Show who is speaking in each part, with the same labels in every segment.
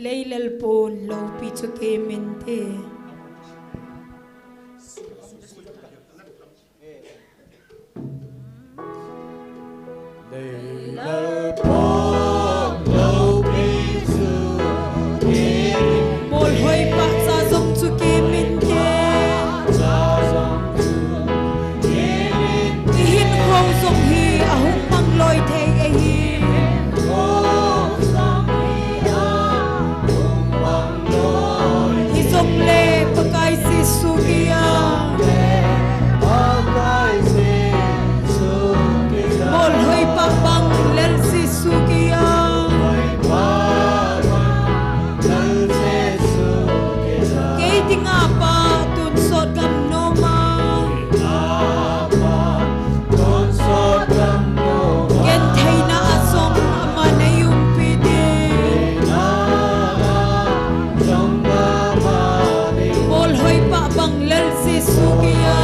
Speaker 1: Leilal pon lo pichu ke mente.
Speaker 2: Leilal pon lo pichu ke
Speaker 1: Mol hoi pa sa zong chu ke mente. Ihin khong zong hi ahung mang loi thei e hi. Izong le pakai si sugia. Mol hoi pa bang lel si sugia. Kay tinga pa tun sot gam no ma. Ken thei na asong ama na yung pide. Mol hoi pa bang lel si sugia.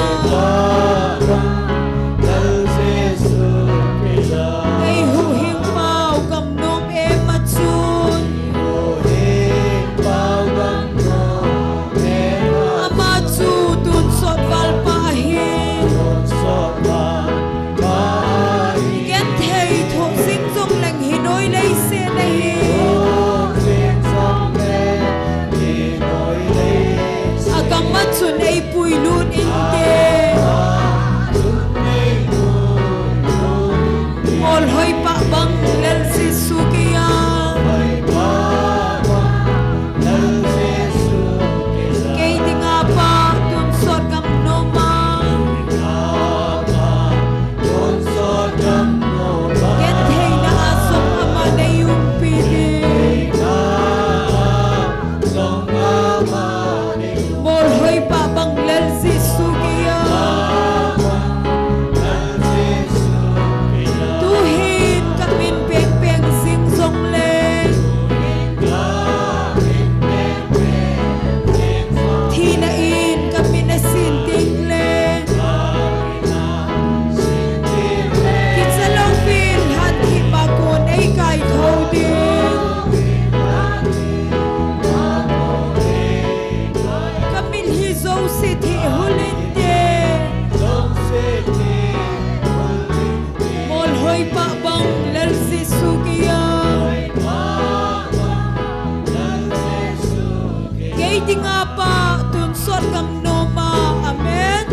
Speaker 1: Kay huhing pao gam nom e matsun. Ama chu tun sot val pa hin. Ken thei tho sing zong leng hinoi lei se na hin. Agam matsun ay puilun inte. Mol hoi pa bang lel si sugia. Kay di nga pa tun sot gam no ma. Ken thei na asong ama na yung pide. Mol hoi pa bang lel si sugia. Tuhin kamin peng peng sing song le. Thinain kamin na sinting le. Kitsalong pin hat hipakon ay kay thâu din. Kamin hizo si thi hulinde. Mol hoi pa bang lel si sugia. Kay di nga pa tun sot gam no ma. Amen.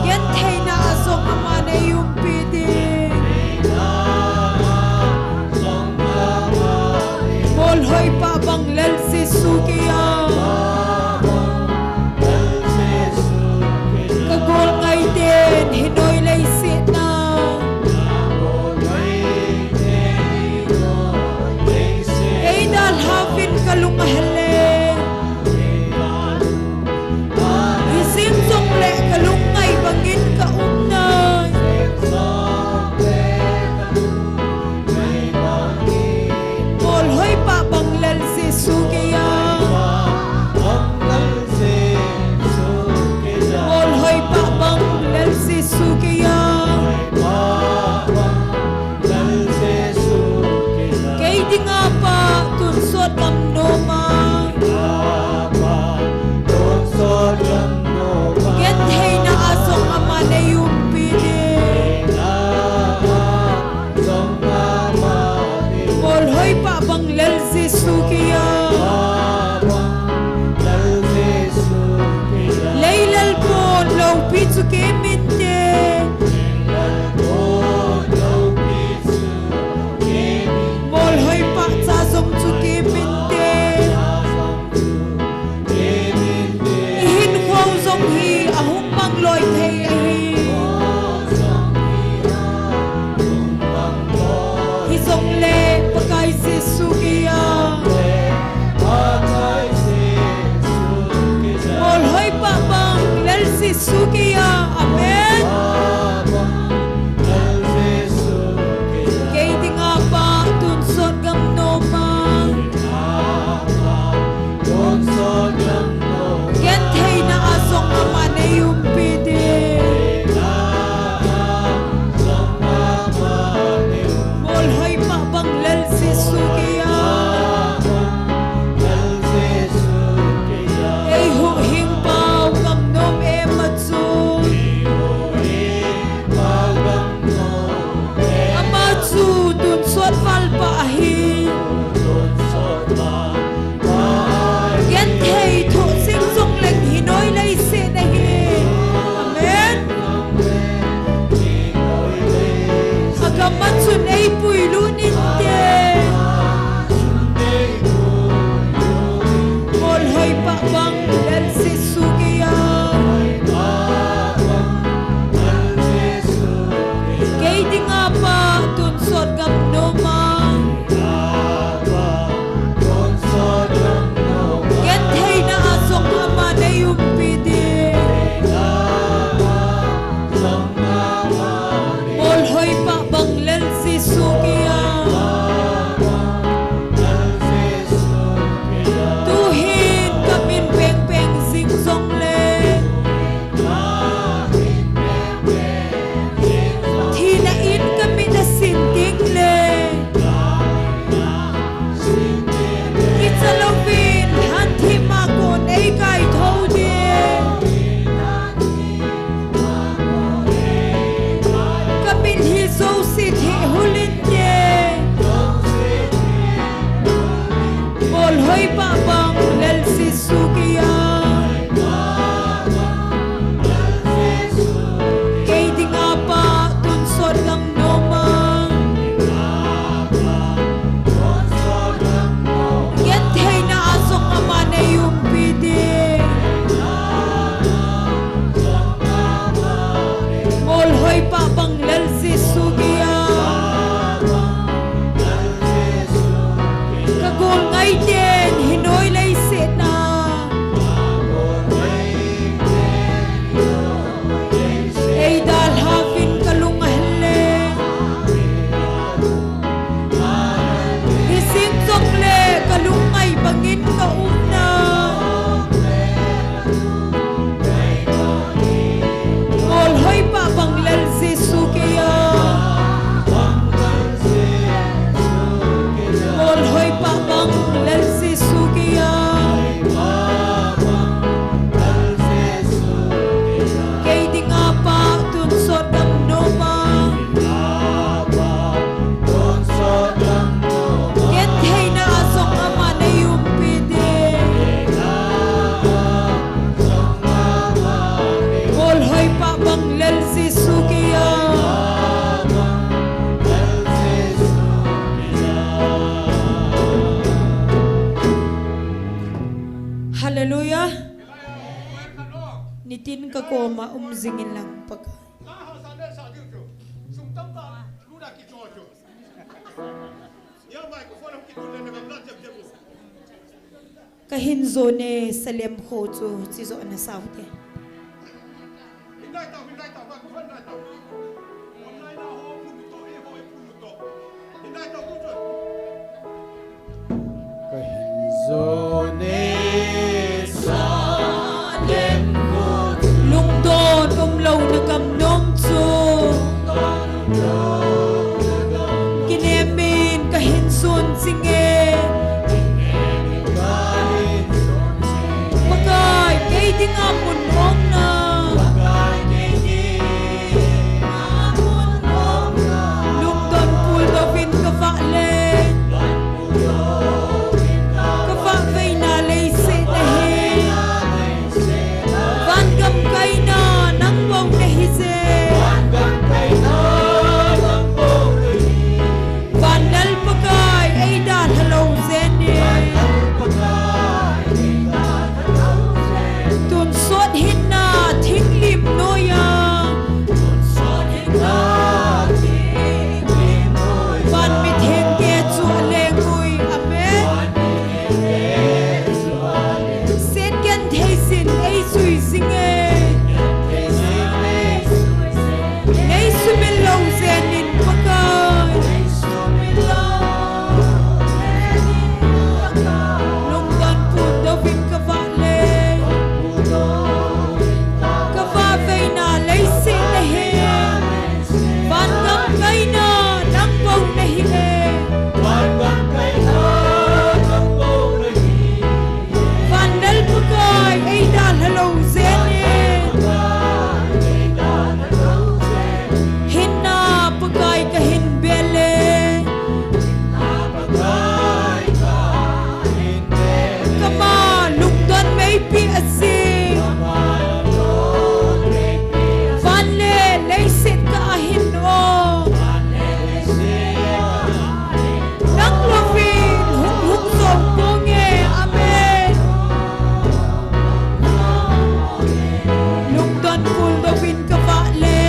Speaker 1: Ken thei na asong ama na yung pide. Mol hoi pa bang lel si sugia. Kagol ngay din hinoy lay sit na. Ay dal hapin kalungahale. Isim song le kalungay bangin kaunay. Mol hoi pa bang lel si sugia. Mol hoi pa bang lel si sugia. Kay di nga pa tun sot gam no ma. Ken thei na asong ama na yung pide. Mol hoi pa bang lel si sugia. Leilal pon lo pichu ke mente. Mol hoi pa sa zong chu ke mente. Ihin khong zong hi ahung mang loi thei a hi. Hi zong le pakai si sugia. Mol hoi pa bang lel si sugia. Amen. Kay di nga pa tun sot gam no ma. Ken thei na asong ama na yung pide. Mol hoi pa bang pangin kauna ol hoy pa banglal Jesu kaya ol hoy pa banglal Jesu kaya kay di nga pa tunsod ang noma get hay na asong ama na yung pide ol hoy pa banglal Jesu kaya hallelujah nitin ka ko maumzingin lang pag kahinzo ne salem ko to sizo na saute lungdon umlaw na kamnom to kinemin kahinson singe bagay kay di nga munong na lungdon puldovin kafalen kafafay na layse dahin vangam kay na nang wang nahise vanal pagay ay dalhalaw zene tunsod hinna tinglim noya van mit henge zu alengoy amen sen kan thaisin ay sui singe nay sumilaw zenin pagay lungdan puldovin kavale kavafay na layse dahin vangam kay na nang baw nahihe vanal pagay ay dalhalaw zenin hinna pagay kahinbele kama lungdan may piasing vanle laysit kaahin o nang lufin huk ponge amen lungdan puldovin kavale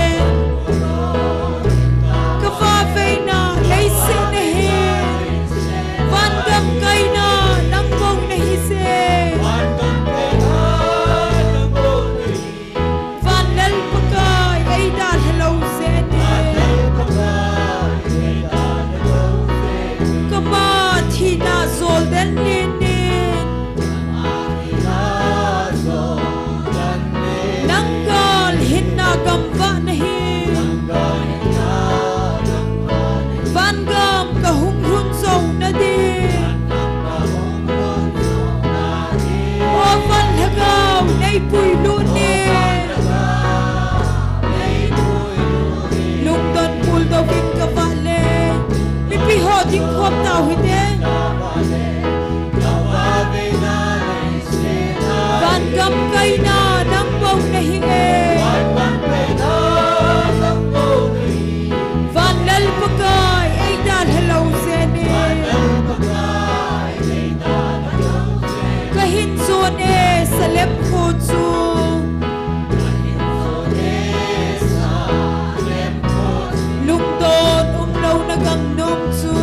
Speaker 1: kavafay na laysit nahin vangam kay na nang bong nahise vanal pagay ay dalhalaw zene kama thina zolden linin nanggal hinna gamva nahin vangam kahunghun zong na din o vanhagaw nay puylunin lungdon puldovin kavale mipiho ding kwap tao hite vangam kay na nang baw nahinge vanal pagay ay dalhalaw zene kahinson salem ko to lungdon umlaw na gamnom to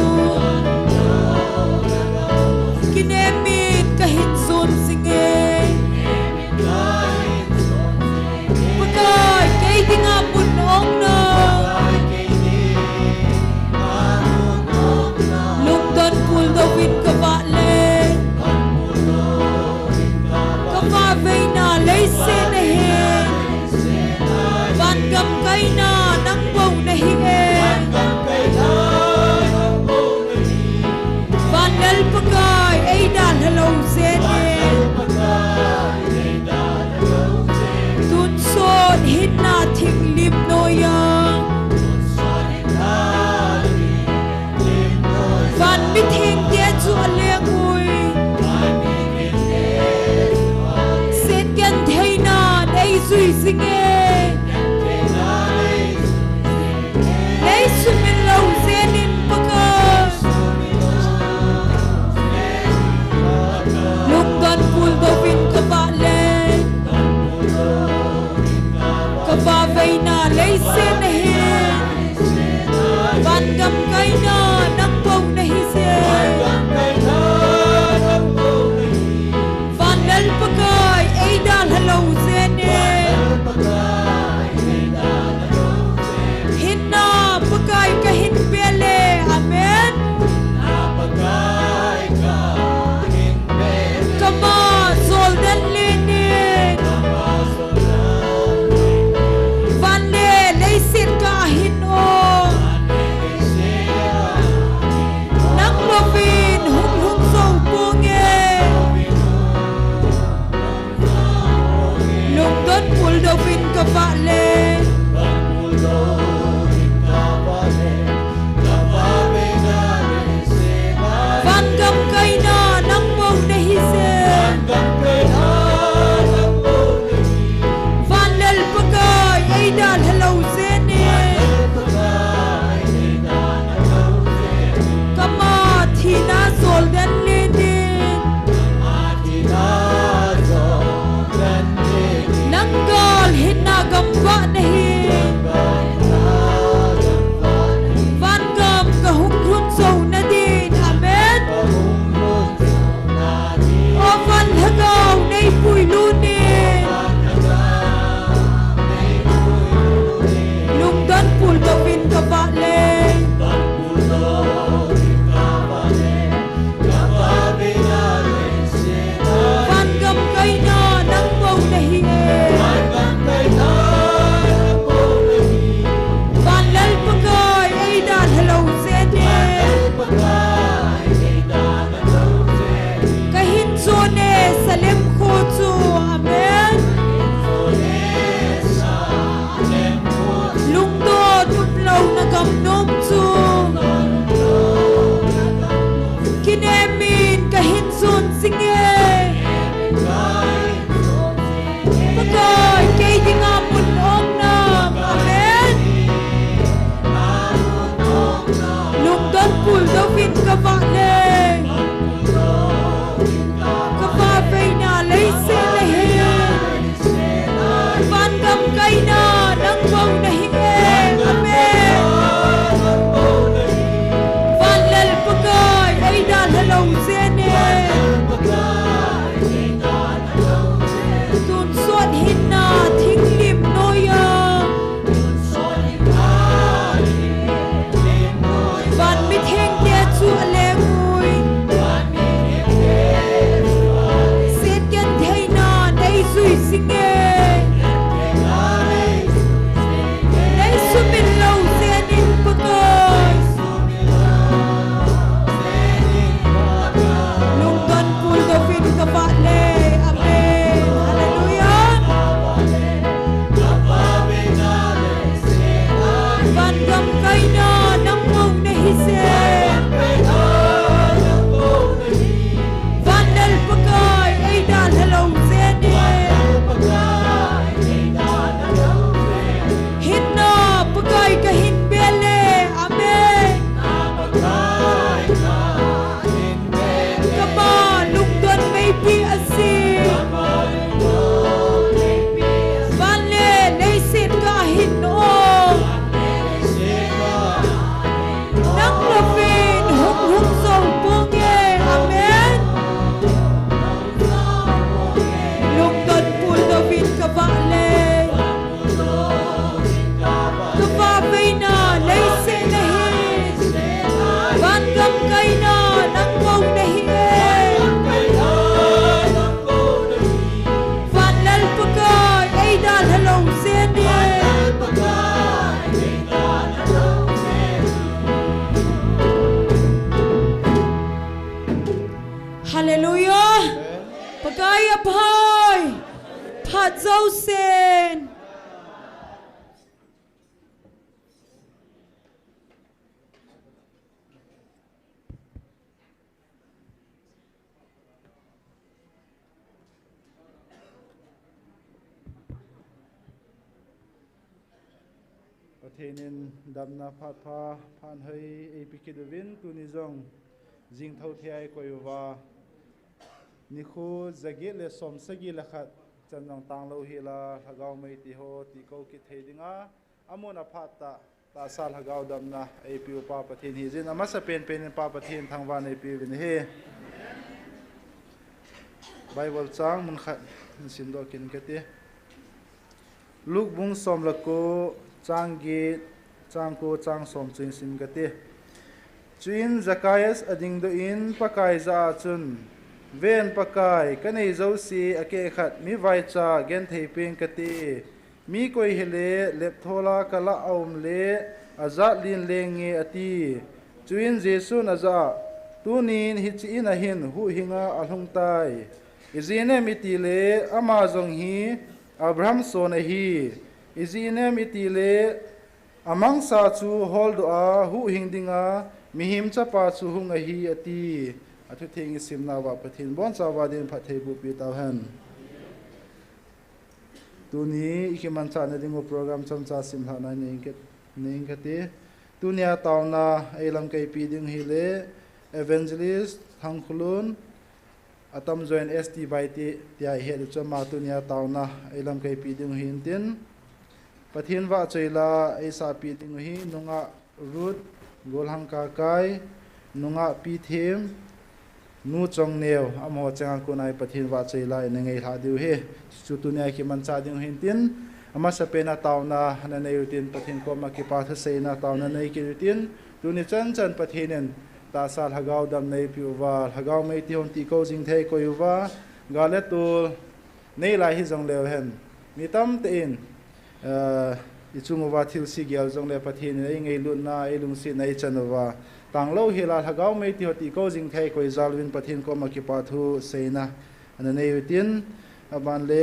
Speaker 1: Hallelujah. Pagay abhay. Padzaw sen.
Speaker 3: ประเทศนินดำนาพาดพาผ่านเฮยเอพิกิดวินตุนิจงจิงเท่าเทียกวยว่านิคูจะกิเลสมสกิเลขัดจันทร์ต่างโลหิลาหากเอาไม่ติโหติโกกิเทดิงาอามุนอภัตตาตาสาลหากเอาดำนาเอพิวปาประเทศฮิจินอามาสเป็นปาประเทศทางวันเอพิวินเฮไบเบิลจังมันขัดสินโดกินกันตีลูกบุ้งสมละกูจางกีจางกูจางสมจินสินกันตีจุนจักรยสอดิ่งดูอินปะกายจะจุนเวนปะกายกันในเจ้าสีอเกขัดมีไวจ่าเกนเทปิงกันตีมีกวยเฮเลเล็บโทลากะละอมเลอาจัดลินเลงเงอตีจุนเจสุนอาจัดตูนินฮิจินหินหูหิงาอัลฮงไตอิจีเนมิติเลอามาจงฮีอับราฮัมโซนฮีอิจีเนมิติเลอามังซาจูฮอลดูอาหูหิงดิงามีหิมจะปาจูหุงอฮีอตีอาทุเทงิสิมนาวะปะทินบอนสาวาดินพัทเทบุปีตาหันตัวนี้อีกมันชาในดิ่งโปรแกรมจำจ่าสิมหาในนิ่งกันตีตัวนี้ตาวนาไอลำไกปีดิ่งฮิเลเอเวนเจลิสทางคุลุนอาตมจอยน์เอสตีไบตีที่ไอเฮดจะมาตัวนี้ตาวนาไอลำไกปีดิ่งหินตินปะทินว่าใจละไอสาปีดิ่งหินนุงะรูดกอลหังกาไกนุงะปีเทมนูจงเนียวอมหัวจังกุนายปะทินว่าใจละในไงหาดิวเฮจุดตัวนี้ที่มันชาดิ่งหินตินอามาสเปนาตาวนาในในยุตินปะทินก็มาคิปาทเซนาตาวนาในกิยุตินตัวนี้จันปะทินตาสาลหากเอาดำในพิววาหากเอาไม่ที่หนตีโกจิงเทก็อยู่ว่ากาเลตูในหลายที่จงเลวเห็นมีตั้มเตีนอิจุงว่าทิลซีเกียวจงเลวปะทินในไงลุนนาไอลุงสิในจันว่าต่างเล่าเฮลาหากเอาไม่ที่หนตีโกจิงเทก็อิจาลวินปะทินก็มาคิปาทูเซนะอันในยุตินบันเล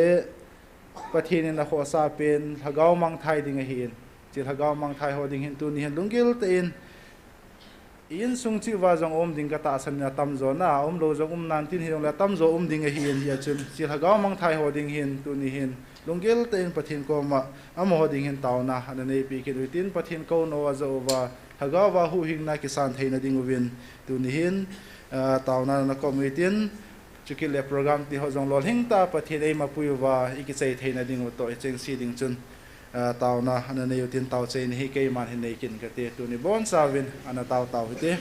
Speaker 3: ปะทินในหัวซาเป็นหากเอามังไทยดิ่งเห็นจิตหากเอามังไทยหัวดิ่งเห็นตัวนี้เห็นลุงกิลเตีนอินสุงจิว่าจงดิ่งกตาสัญญาตั้มโจนะโลจงนันทินเห็นแล้วตั้มโจดิ่งเห็นยาจุนสิหากเอามังไทยหัวดิ่งเห็นตัวนี้เห็นลุงเกลเต็นปะทินก็มาหัวดิ่งเห็นตาวนะอันนี้ปีกิดวิตินปะทินก็โนวาจะว่าหากว่าหูหิงนักสันเทนดิ่งวินตัวนี้เห็นตาวนั้นก็มีตินจุกิเลโปรแกรมที่เขาจงลดหิงตาปะทินไอมาปุยว่าอีกใจเทนดิ่งวัตโตเจงซีดิ่งจุนตาวนะอันนี้อยู่ที่ตาวเจนให้เกี่ยมันเห็นในกินกันเตะตัวนี้บอนซาวินอันนั้นตาวเตะ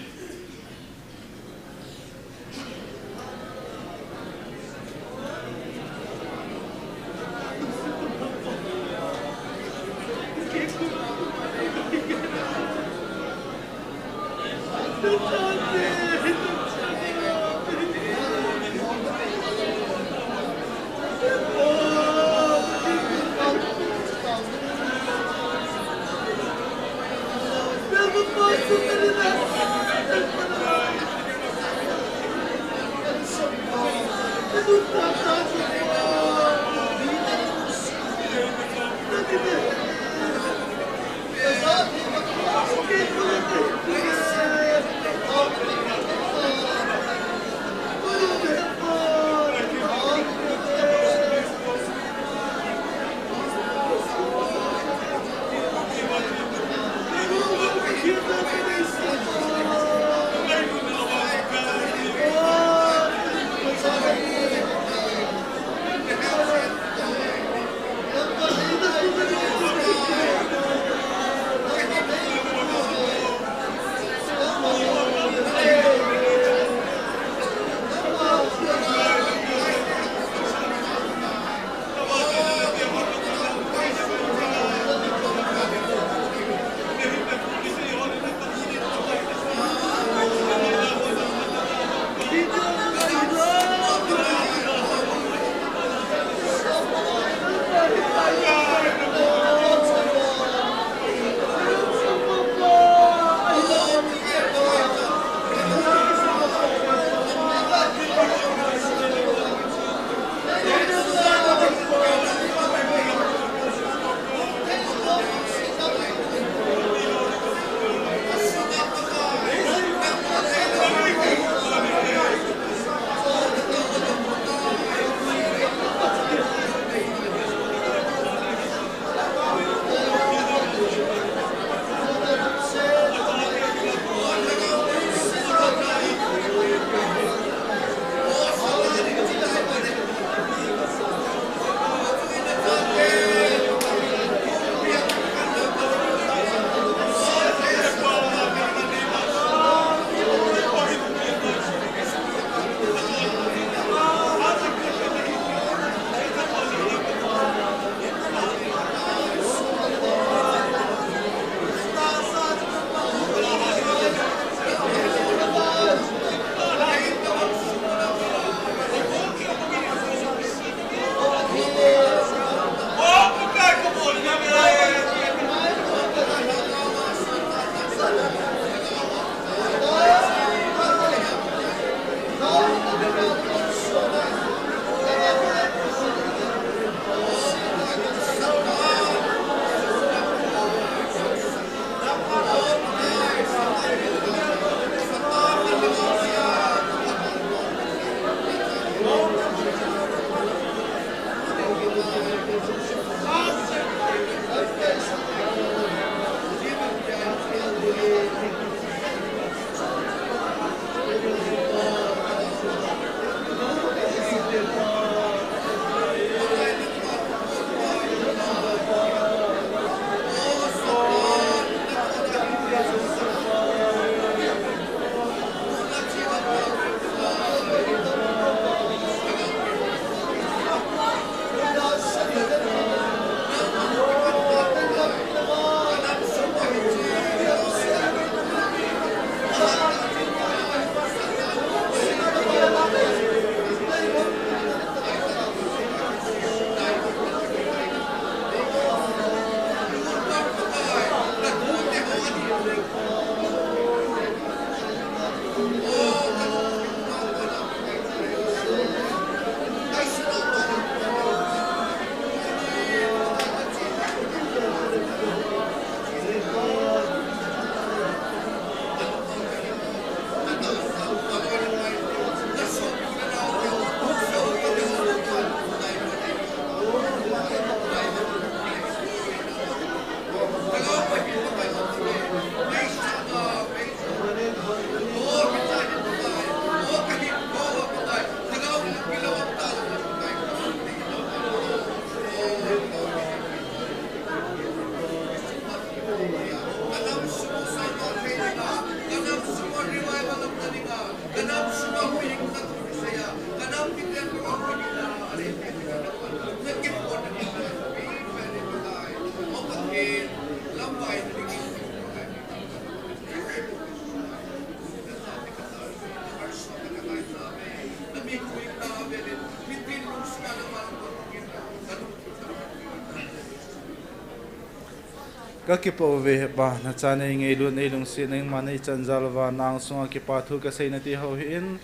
Speaker 3: ka ki po ve ba na cha nei ngei lu nei lung si nei ma nei chan zal wa nang sunga ki pa thu ka sei na ti ho hi in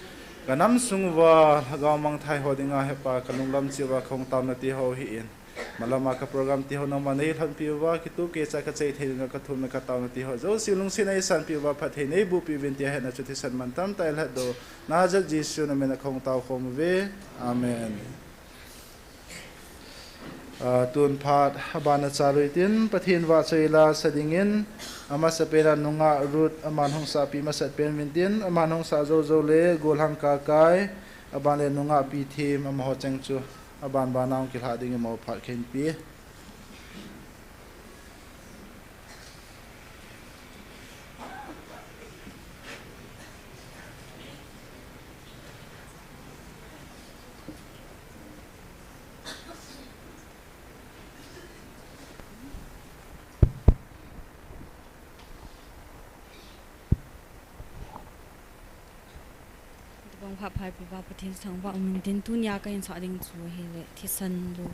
Speaker 3: ganam sung wa ga mang thai ho dinga he pa kanung lam chi wa khong tam na ti ho hi in malama ka program ti ho na ma nei than pi wa ki tu ke cha ka chei thei na ka thum na ka taw na ti ho zo silung si nei san pi wa pha thei nei bu pi vin ti ha na chu thi san man tam tai la do na ja jisu na me na khong taw khom ve amen tuan phat habana chaluitin pathin wa chaila sadingin ama sapera nunga rut aman hong sa pi masat pen vintin aman hong sa zo zo le golhang ka kai aban le nunga pi thim ama ho chang chu aban ba naung ki hading mo phat khen pi
Speaker 4: bang pha phai pi ba pathin sang ba min tin tu nya ka in sa ding chu he le thi san lu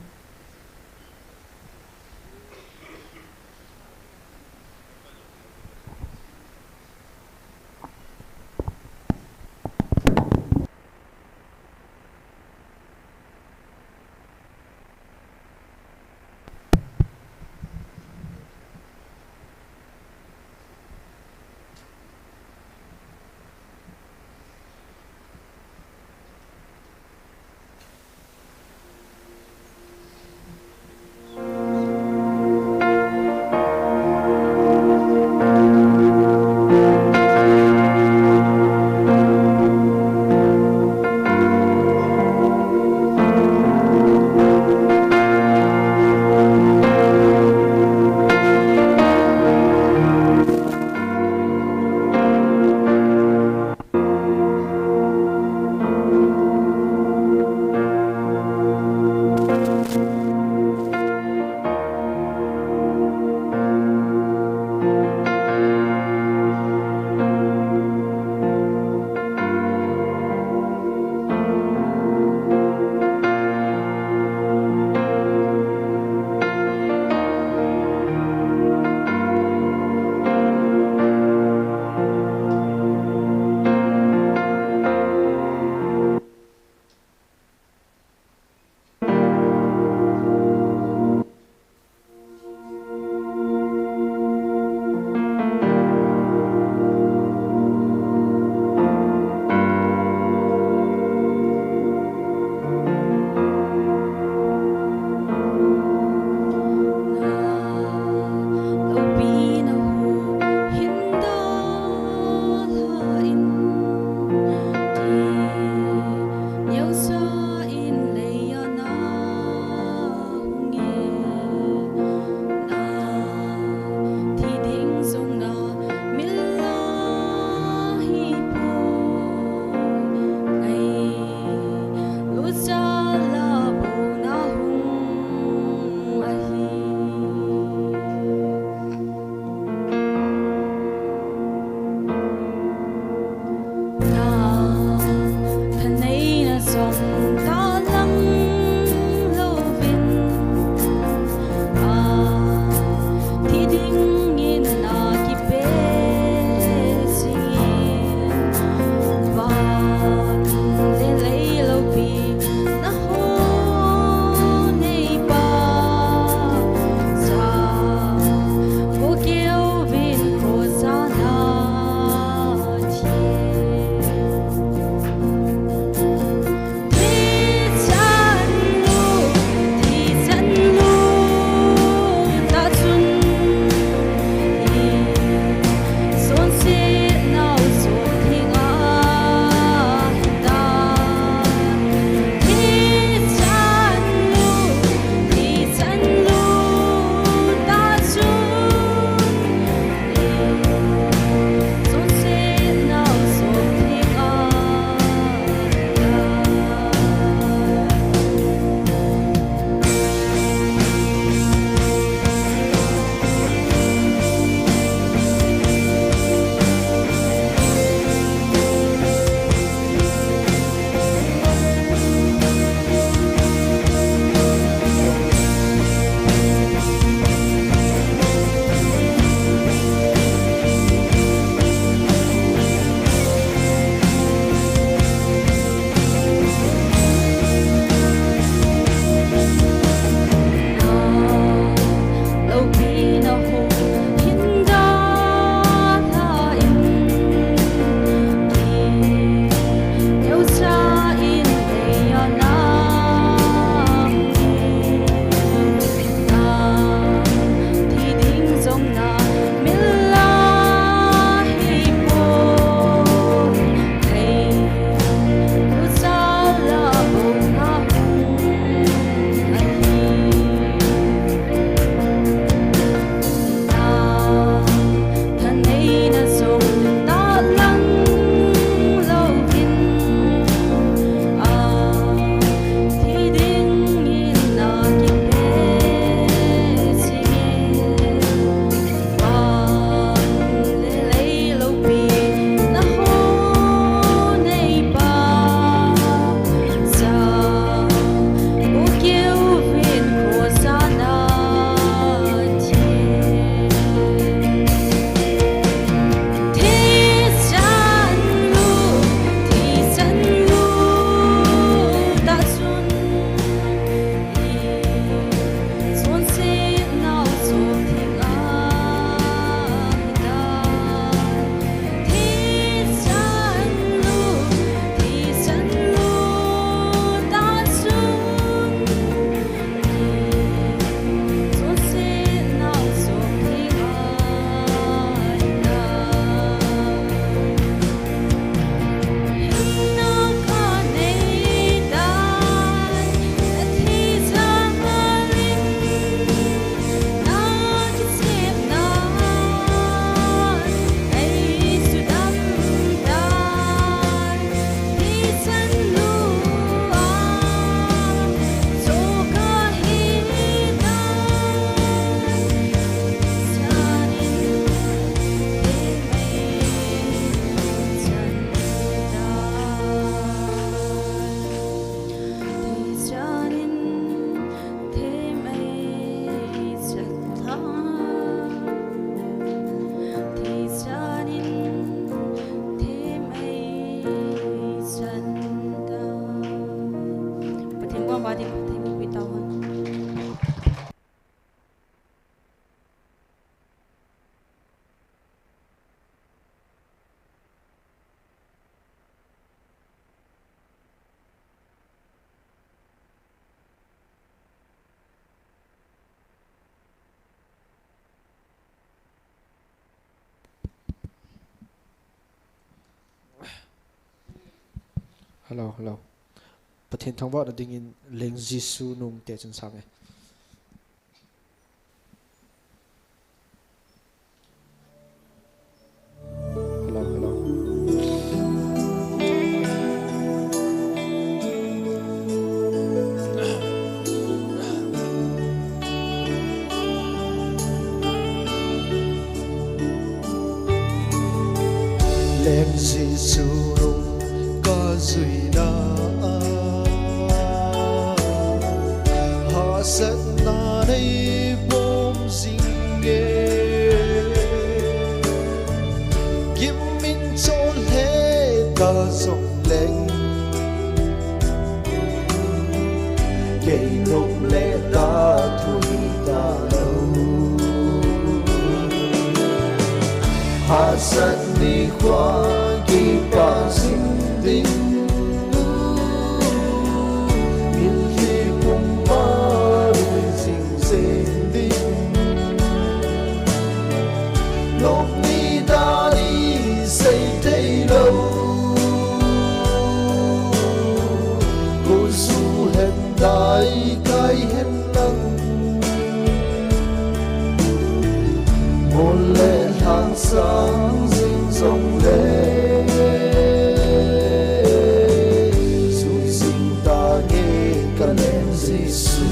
Speaker 4: ba din thai mi bitaw han
Speaker 2: hello hello Bà thiên thông vợ là đinh in lệnh Giêsu nung tệ chân sang ấy hello hello lệnh Giêsu nung có duy na set na đây bom sinh nghe kiếm minh cho lễ ta dòng lên cây nôm lễ ta thui ta lâu hạ set đi qua kỳ ba sinh tinh đại cái hết nắng một lệ tháng sáng rình rong lệ dù sinh ta nghe cả lên Giêsu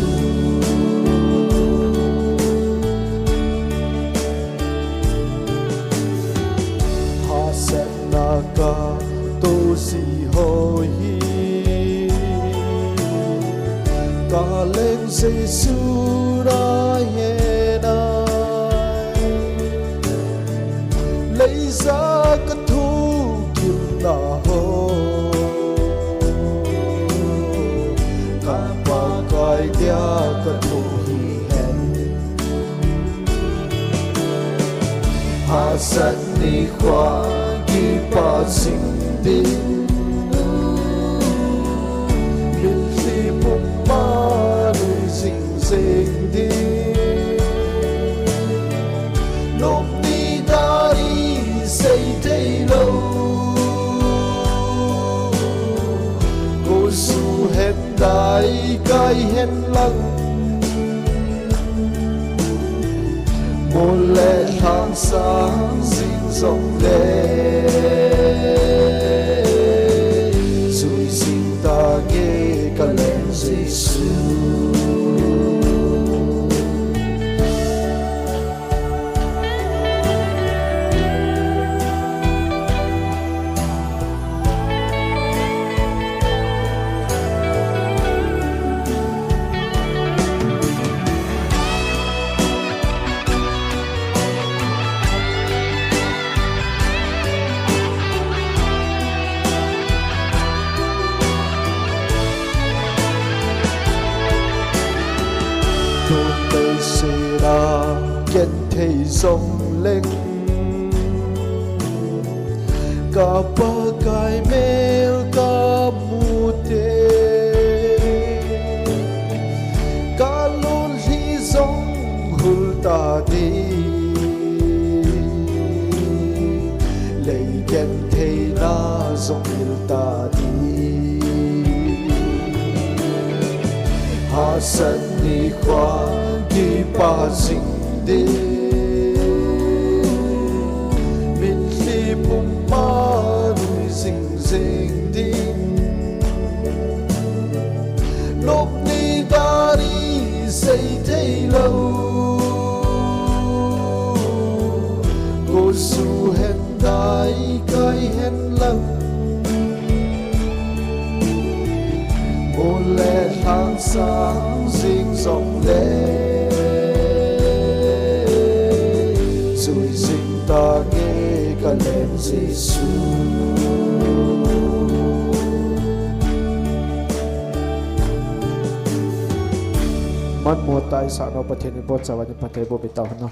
Speaker 2: ha sẽ na ca tô si hoi ta lên Giêsu ra hiện ai lấy ra cái thu kiếm na ho cả ba cái dia cái thu hi hen ha sát đi qua kỳ ba sinh đi sinh đi lúc đi ta đi xây thấy lâu cô su hết đại cái hết lăng một lệ tháng sáng rình rong lệ rồi xin ta nghe cả lên Giêsu kiến thấy rong lên cả ba cái mèo cả mu tê cả luôn hi rong hul ta đi lấy kiến thấy na rong hul ta đi ha sân đi qua kỳ ba sinh đi mình khi bùng ma núi rình rình đi lúc đi ta đi xây thấy lâu cô su hết đại cái hết lăng một lệ tháng sáng rình rong lệ rồi sinh ta nghe cả lên Giêsu man mo tai sa no pathian ni bot sawan ni pathai bo bitaw no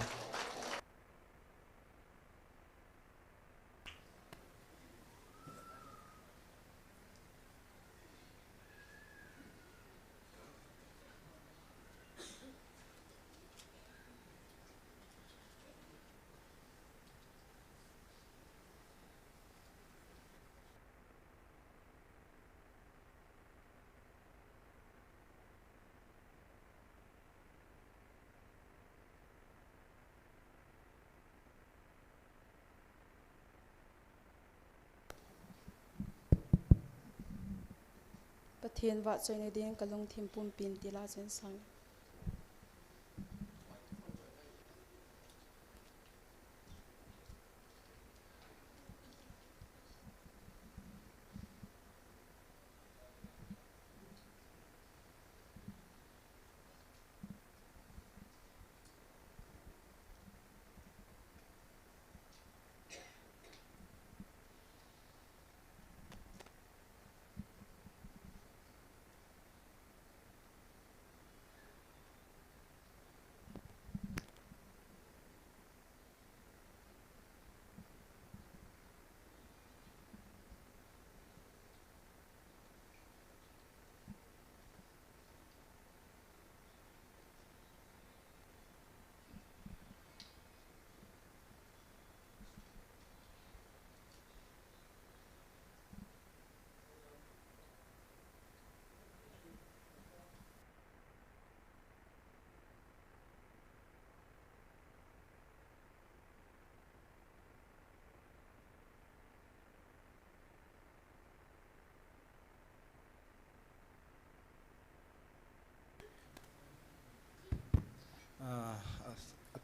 Speaker 5: Pathian wa choi na ding kalong thim pum pin tila chen sang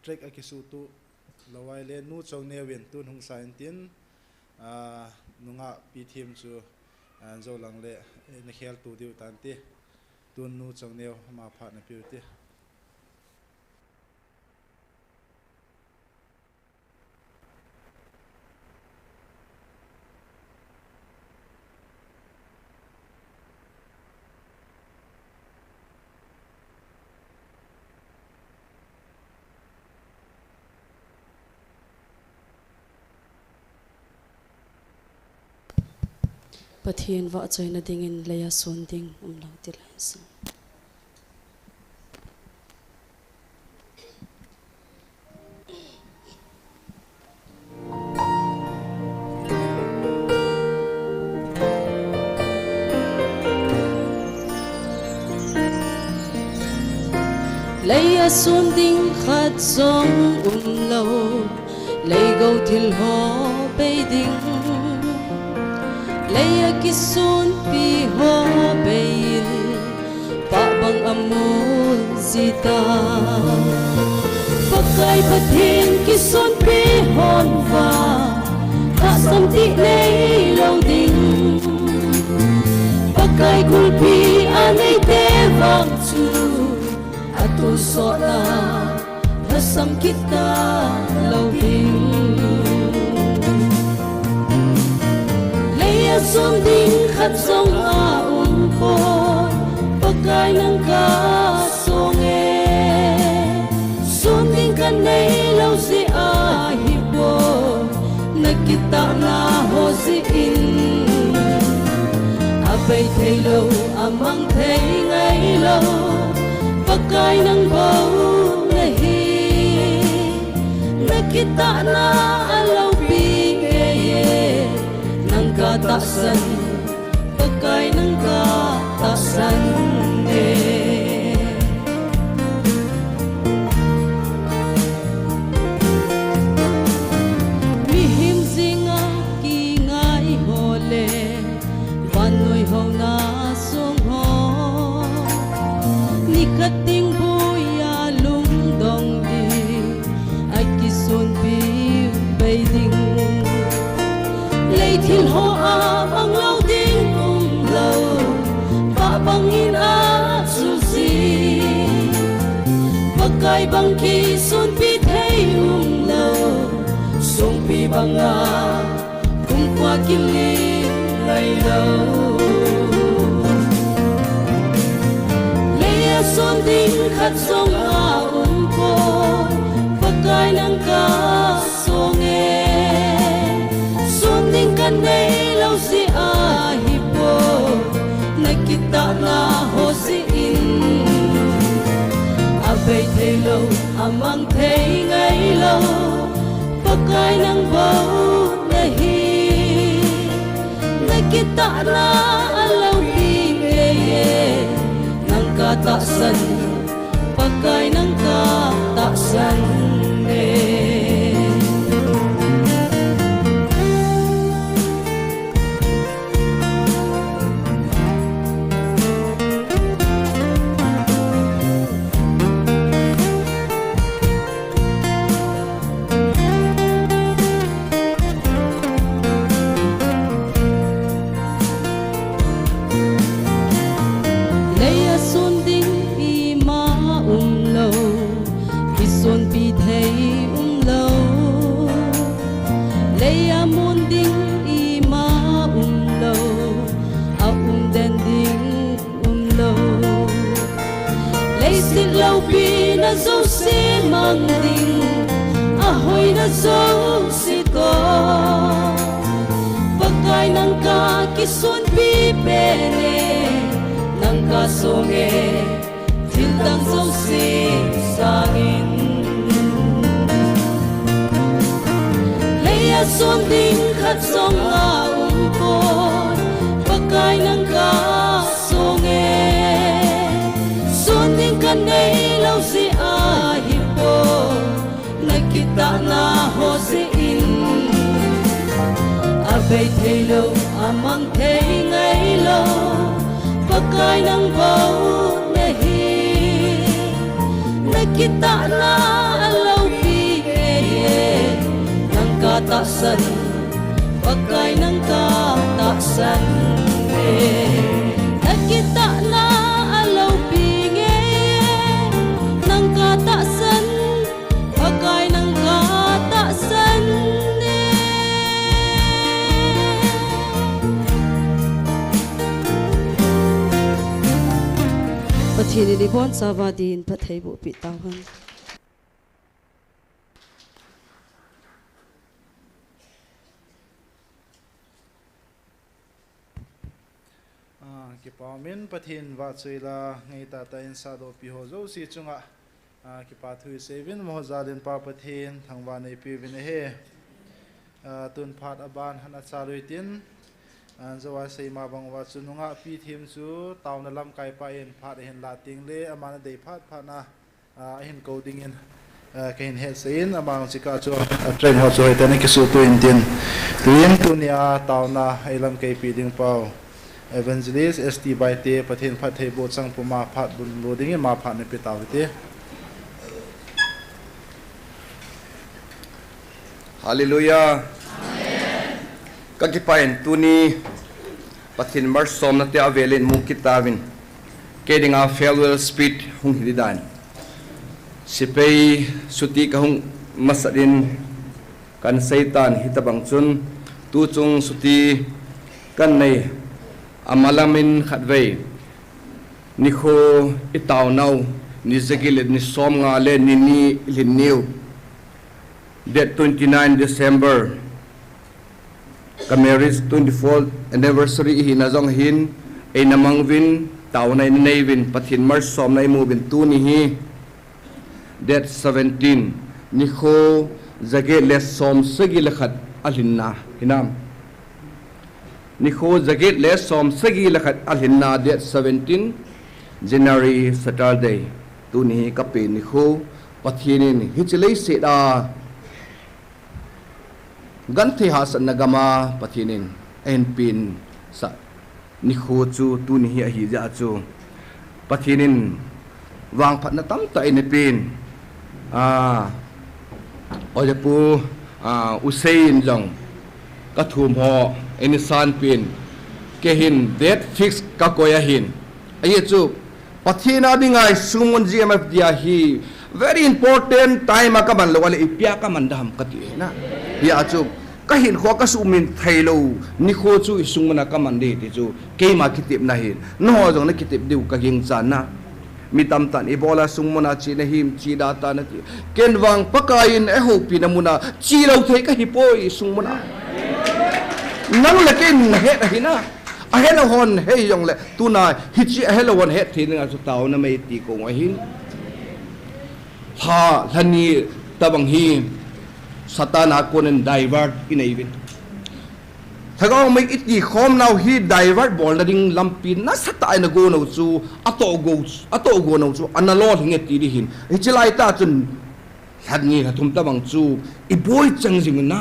Speaker 3: trek akisutu lawai le nu chong ne wen tun hung sain tin nunga pi thim chu zo lang le na khel tu diu tan ti tun nu chong ne ma pha na pi ti
Speaker 5: Pathian wa choi na ding in leya son ding lo tila sang leya son ding khat song lo lei go thil ho pe ding leya kisun pi ho beil pa bang amul zita pakai pathin kisun pi hon va ta sam ti nei lo ding pakai kul pi anei te vang chu atu so na sam kita lo ding sum ding khat song a po pakai nang ka song e sum ding kan nei lo si a hi po nakita na ho si in a pai thei lo amang thei ngai lo pakai nang bo na hi nakita na lo pi ka ta san pakai nang ka ta san e mi him zinga ki ngai hole van noi ho na song ho ni kating buya lung dong di ai ki son bi bai ding thil ho a bang lo ding lo pa bang in a su si pakai bang ki sun pi thei lo sung pi bang a kum kwa kim ni lai lo leya son ding khát sông a côi pakai nang ka songe sun ding kan nei lo si a hi po nakita na ho si in abei thei lo amang thei ngai lo pakai nang bau nahi nakita na alaw di nang katasan pakai nang katasan dấu xin mang tình ahoy na dấu si to pakai nang ka kisun pi pene nang ka songe tildang dấu si sangin leya son ding khat song a kon pakai nang ka songe son ding kan nei lo si nakita na ho si in abei thei lo amang thei ngai lo pakai nang bau nahi nakita na lo pi nang ka ta san pakai nang ka ta san nakita na lo pi nang ka ta san pakai nang kata senne
Speaker 6: Pathini ni bon savadin pathai bu pi tawhan
Speaker 3: ki pamin pathin wa chuila ngai ta ta in sa do pi ho zo si chunga ki pathui sevin mo zalin pa pathin thangwa nei pi vin he tun phat aban han achalui tin zawa sei ma bang wa chununga pi thim chu tauna lam kai pa in phat hen la ting le amana dei phat phana hin coding in kain he sein amang chika chu train ho chu hetani ki su tu in tin tuin tunia tauna ailam kai pi ding pau evangelist st by te pathin phat thei bo chang puma phat bun loading ma phat ne pi taw te
Speaker 7: Hallelujah. Amen. Kagipain tuni pathin mar som na te avelin mu kitavin. Keding a farewell speech hung hididan. Sipei suti ka hung masadin kan satan hitabang chun tu chung suti kan nei amalamin khatwei ni kho itaw nau ni zegil ni som nga le ni linniu Date 29 December Kameris 24th anniversary hi nazong hin ay namangvin taunay naivin pathin mar som na imubin tu ni hi Date 17 ni kho zage le som sagi lakhat alhinna hinam ni kho zage le som sagi lakhat alhinna date 17 January Saturday tu ni hi kapin ni kho pathinin hichlei se da ganthi hasan nagama pathinin en pin sa ni kho chu tu ni hi ja chu pathinin wang phat na tam ta in pin ojapu usain jong ka thum ho en san pin ke hin date fix ka koya hin ai chu pathina dingai sumon gmf dia hi very important time ka man lawal ipya ka man dam ka ti na ya chu ka hin kho ka sumin thailo ni kho chu isung na ka man de ti chu ke ma kitip na hin no jong na kitip diu ka ging chan na mi tam tan Ebola sungmona chi na him chi data na ti kenwang pakain e hopi na muna chi lo thei ka hipoi sungmona nang lakin he na hina a hello hon hey yong le tuna hichi a hello hon he thi na su taw na mai ti ko hin ha lani tabang hi satana konen divert inaivin thagao mai iti khom now hi divert bol na ding lampin na sata na go no chu ato go no chu analol hinge ti di hin hichilai ta chun hadni hathum tabang chu I boy changjing na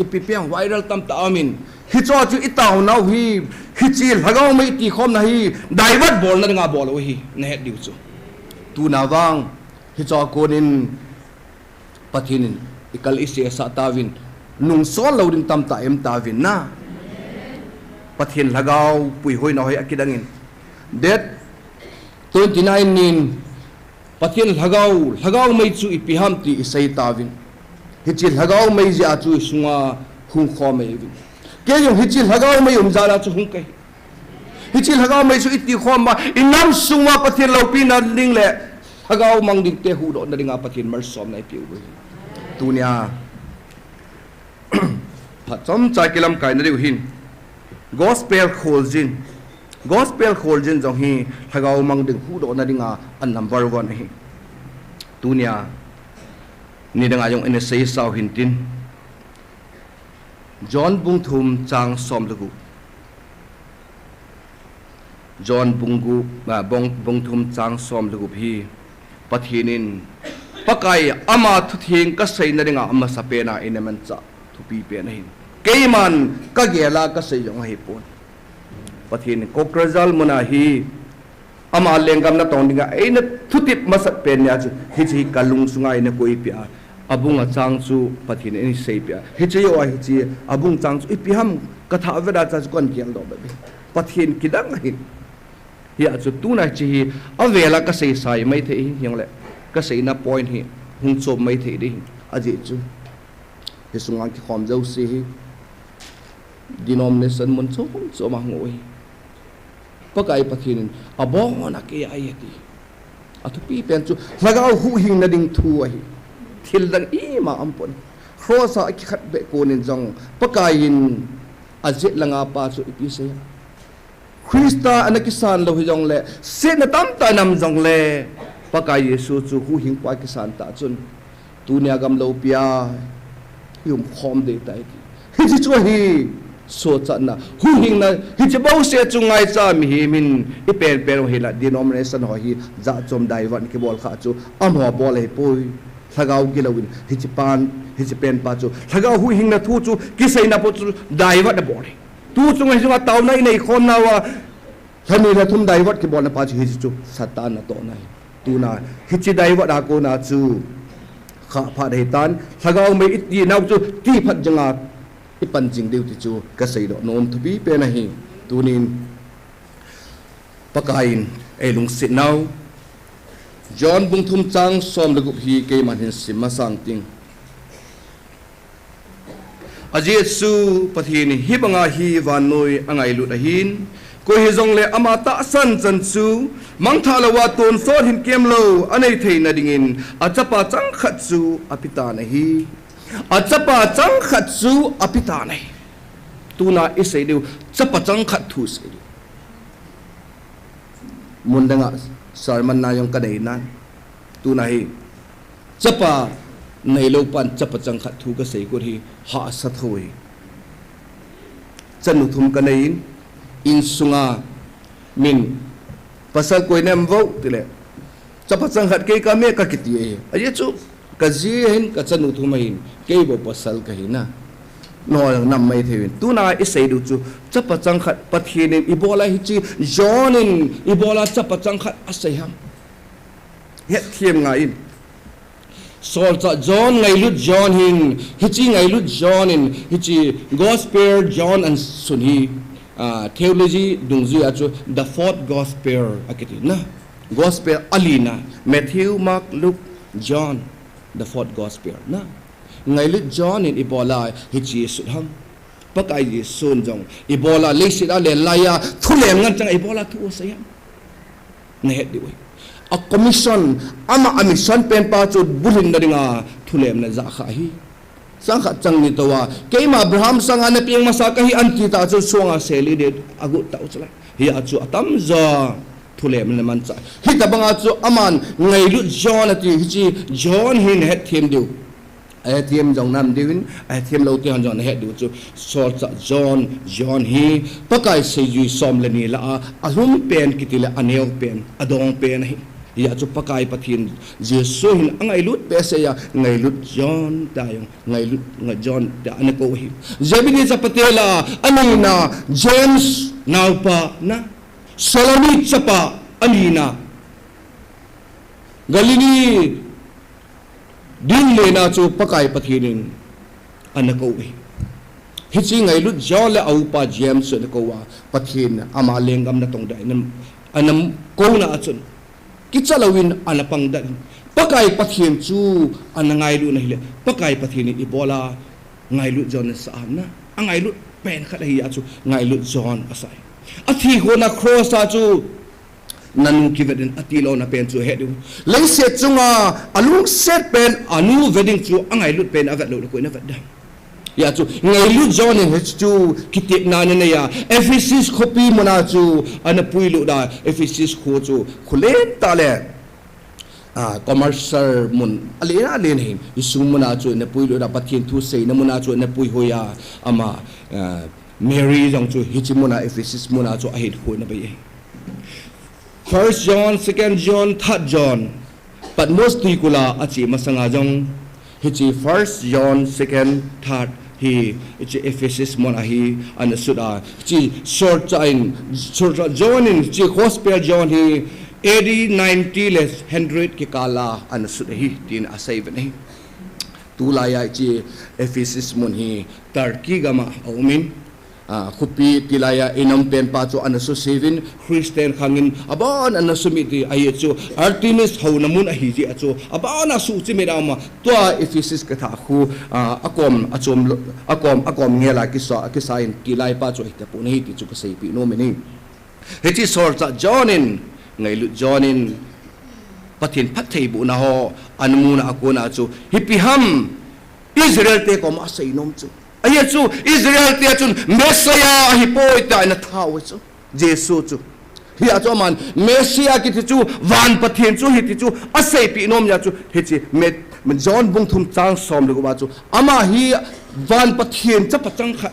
Speaker 7: ipipiang viral tam ta amin hi cho chu itaw now hi hichil thagao mai iti khom na hi divert bol na nga bol hi na het diu chu tu na wang hi cho konin pathinin ikal isi sa tawin nung sol lo ding tam ta em tawin na pathin lagaw pui hoi na hoi akidangin det 29 nin pathin lagaw mai chu ipiham ti isai tawin hichil lagaw mai ja chu sunga hung kho mai vin ke yung hichil lagaw mai umzala chu hung kai hichil lagaw mai chu iti khom ma inam sunga pathin lo pina ding le lagaw mang ding te hu do na ding pathin mar som nai piu tunia chom chai kilam kai na hin gospel kholjin jong hi thagau mang ding hu do na dinga an number 1 hi tunia ni danga jong ene sei sau hin tin John Bungthum chang som lugu John Bungthum chang som lugu hi pathinin pakai ama thuthing ka sei na ringa ama sapena ineman cha thupi pe na hin keiman ka gela ka sei jong hi pon pathin kokrazal muna hi ama lengam na tondinga eina thutip masat pen ya hi chi kalung sunga ina koi pia abunga changchu pathin ni sei pia hi chi yo hi chi abung changchu ipiham katha aveda cha kon kial do be pathin kidang hin hi achu tuna chi avela ka sei sai mai the hi yang le ka sei na point hi hung chom mai the di aji chu hi sungang ki khom jau si hi denomination mun chu hung chom ma ngoi pakai pathin abong na ke ai ti atu pi pen chu lagaw hu hing na ding thu hi thil dang I ma ampon khosa ki khat be ko nin jong pakain ajit langa pa chu ipi se Krista anakisan lo hijong le se na tam ta nam jong le pakai Yesu chu hu hing pa kisan ta chun tunia gam lo pia yum khom de tai hi chi chu hi so cha na hu hing na hi che bau se chu ngai cha mi hi min I pen pen hi la denomination ho hi za chom dai wan ki bol kha chu am ho bol he poi thagau ki lo win hi chi pan hi chi pen pa chu thagau hu hing na thu chu ki sei na po chu dai wa da bol tu chu ngai chu taw nai nei khom na wa thani na thum dai wat ki bol na pa chi hi chu satan na to nai tuna hichi dai wa da ko na chu kha pha dei tan thagau mai iti nau chu ti phat janga ipan jing deu ti chu ka sei do nom thubi pe na hi tunin pakain elung sit nau John Bungthum chang som lagup hi ke man hin sim sang ting aji su pathin hi banga hi van noi angai lut a hin ko hi zong le amata san chan chu mangtha lawa ton so hin kem lo anei theina dingin achapa chang khat chu apita na hi achapa chang khat chu apita na hi tuna isei deu chapa chang khat thu se mundanga sarman na yong kadai nan tuna hi chapa nei lo pan chapa chang khat thu ka sei ko hi ha sa thoi chanu thum ka nei in sunga min pasal koi nem vo tile chapa chang khat ke ka me ka kiti e aye chu ka ji hin ka chanu thum hin ke bo pasal ka hi na no nam mai thewin tuna isei du chu chapa chang khat pathin ibola hi chi jonin ibola chapa chang khat asai ham het thiam nga in sol cha John ngai lut John hin hichi ngai lut John in hichi gospel John and sun hi theology dungji achu the fourth gospel akiti na gospel alina Matthew Mark Luke John the fourth gospel na ngai lut John in ibola hichi sudham pakai Yesun jong ibola lesit ale laya thulem ngan chang ibola thu sayam ne het di a commission ama mission pen pa chu bulin na ringa thulem na za kha hi sang kha chang ni towa keima abraham sang ana piang masa ka hi anti ta chu songa seli de agu ta uchla hi achu atam za thulem na man cha hi ta banga chu aman ngai lu john ati hi john hin het them du ai thiam jong nam diwin ai thiam lo ti han jon he du chu so cha john hi pakai se ju som le ni la ahum pen kitila aneu pen adong pen hi ya chu pakai pathin jesu hin angai lut pe se ya ngai lut john tayong ngai lut nga john ta an ko hi jebini cha patela anina james now pa na solomit chapa anina galini din le na chu pakai pathinin anako wi hichi ngai lut john le au pa james ne ko wa pathin ama lengam na tong dai nam anam ko na achun kichalawin anapang dan pakai pathin chu anangai lu na hile pakai pathin ibola ngai lu john sa na angai lu pen khat hi achu ngai lu john asai athi ho na cross a chu nanu kivedin atilo na pen chu hedu leise chunga alung set pen anu wedding chu angai lut pen avat lo ko na vat da ya chu ngai lu john in chu kitip na na ya ephesus copy mona chu ana puilu da ephesus kho chu khulen ta le commercial mun alena len hin isum mona chu na puilu da pathin thu sei na mona chu na pui hoya ama mary jong chu hichimona ephesus mona chu ahit ho na bai First John, 2 John, 3 John. But most tikula achi masanga jong hichi First John, 2, 3 hi ichi Ephesus mona hi an suda chi short John in chi gospel John hi 80 90 less 100 ki kala an suda hi tin asai ben hi tulaya chi Ephesus mon hi tarki gama aumin khupi tilaya inam pen pa chu anasu sevin Christian khangin aban anasu miti ayechu Artemis haunamun a hi ji achu abana su chi merama to Ephesus ka tha khu akom ngela ki sain tilai pa chu ite pun hi ti chu ka sei pi no meni heti sorta jonin ngai lu jonin pathin phathei bu na ho anmuna akona chu hipiham Israel te ko ma sei nom chu aya chu Israel te chun Messiah hi poita na thau chu Jesu chu hi acho man Messiah ki chu van pathin chu hi ti chu asei pi nom ya chu hi chi met John bung thum chang som le wa chu ama hi van pathin cha pachang kha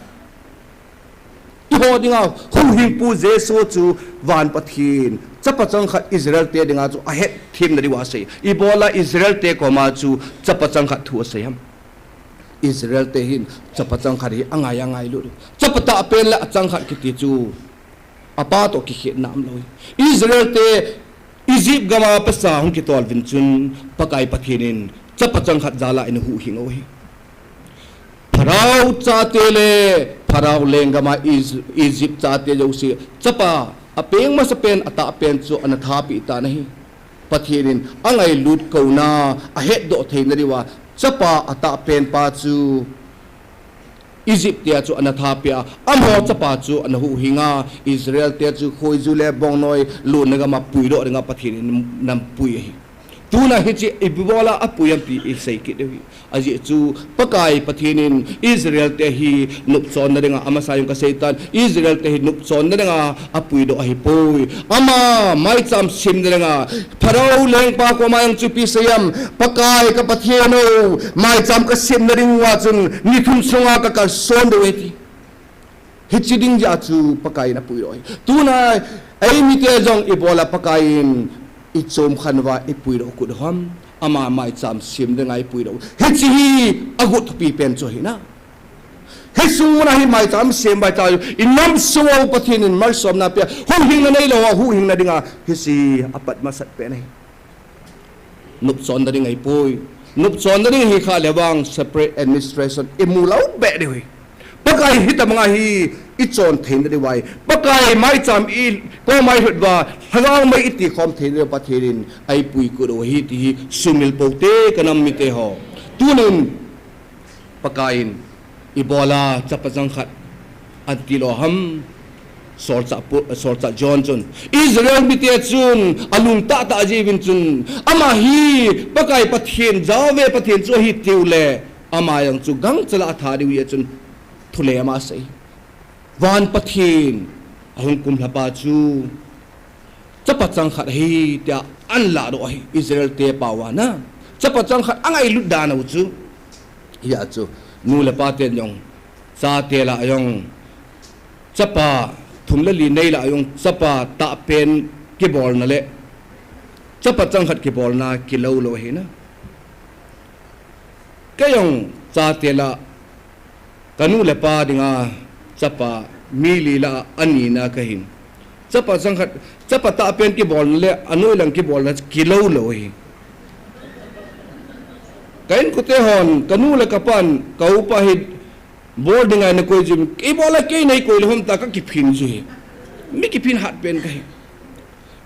Speaker 7: ho dinga hu hing pu Jesu chu van pathin cha pachang kha Israel te dinga chu a het thim na ri wa sei ibola Israel te ko ma chu cha pachang kha thu sei ham Israel te hin chapachang khari angai lu chapata apel la achang khat ki chu apa to ki khe nam loi Israel te Egypt gama pasa hong ki tol vin chun pakai pathinin chapachang khat jala in hu hingoi Pharao cha te le Pharao lengama Egypt cha te jo si chapa apeng ma sa pen ata pen chu anatha pi ta nahi pathinin angai lut ko na a het do thein na riwa chapa ata pen pa chu Egypt te chu anathapia amho chapa chu anahu hinga Israel te chu khoi ju le bong noi lu naga ma pui ro nga pathin nam pui hi tuna hichi ibibola apuyam pi isai ki dewi aji chu pakai pathinin Israel te hi nupchon na nga ama sayong ka satan Israel te hi nupchon na nga apui do hi poi ama mai cham sim na nga Pharao leng pa ko mayang chu pi sayam pakai ka pathino mai cham ka sim na ring wa chun ni thum sunga ka son do eti hichi ding ja chu pakai na pui roi tuna ai mi te jong ibola pakain ichom khanwa ipui ro kudham ama mai cham sim de ngai pui ro hichi hi agut pi pen cho hina hesu na hi mai cham sim bai ta inam suwa pathin in mar som na pe hu hing na nei lo hu hing na dinga hisi apat masat pe nei nup son da ding ai pui nup son da ding hi kha lewang separate administration imulau be de hui pakai hitamanga hi ichon thein de wai pakai mai cham I ko mai hutwa hangang mai iti khom thein de pathirin ai pui ku ro hi ti sumil pote kanam mi te ho tunun pakain ibola chapachang khat antilo ham sorcha John chun Israel bite chun alung ta jivin chun ama hi pakai pathian jawe pathian chu hi tiule ama yang chu gang chala thari wi chun thule ama sei wan pathian ahung kum lapa chu chapa chang khat hi tia an la do hi Israel te pawana chapa chang khat angai lut da na chu ya chu nu la pa ten yong sa te la yong chapa thumla li nei la yong chapa ta pen ki bol na le chapa chang khat ki bol na ki lo lo hi na kayong sa te la kanu le pa dinga chapa mi li la ani na kahin chapa chang khat chapa ta pen ki bol le anu lang ki bol na ki lo lo hi kain ko te hon kanu le kapan kau pa hi boarding ay na koy jim kay bola kay nay koy lahom ta ka kipin ju hi mi kipin hat pen kay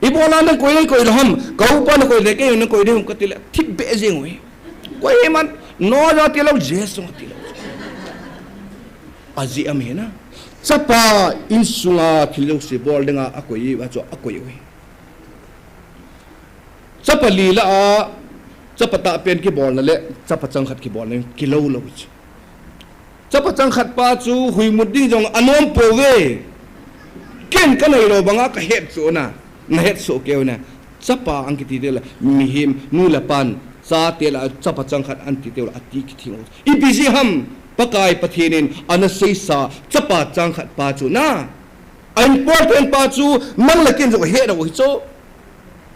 Speaker 7: ibola na koy lahom kau pa na koy le kay na koy lahom katila tip bezing oi koy man no ja tilaw jeso tilaw azi amena sapa insunga tilaw si boarding a akoy acho akoy oi sapa lila a sapa ta pen ki bol na le sapa changkhat ki bol na kilaw lo chapa chang khat pa chu hui muding jong anom pove ken kanai ro banga ka het so na het so keu na chapa angkiti de la mihim nu la pan sa te la chapa chang khat anti te la ati ki thing ibisi ham pakai pathinin ana sei sa chapa chang khat pa chu na important pa chu mang la ken jo he ro hi cho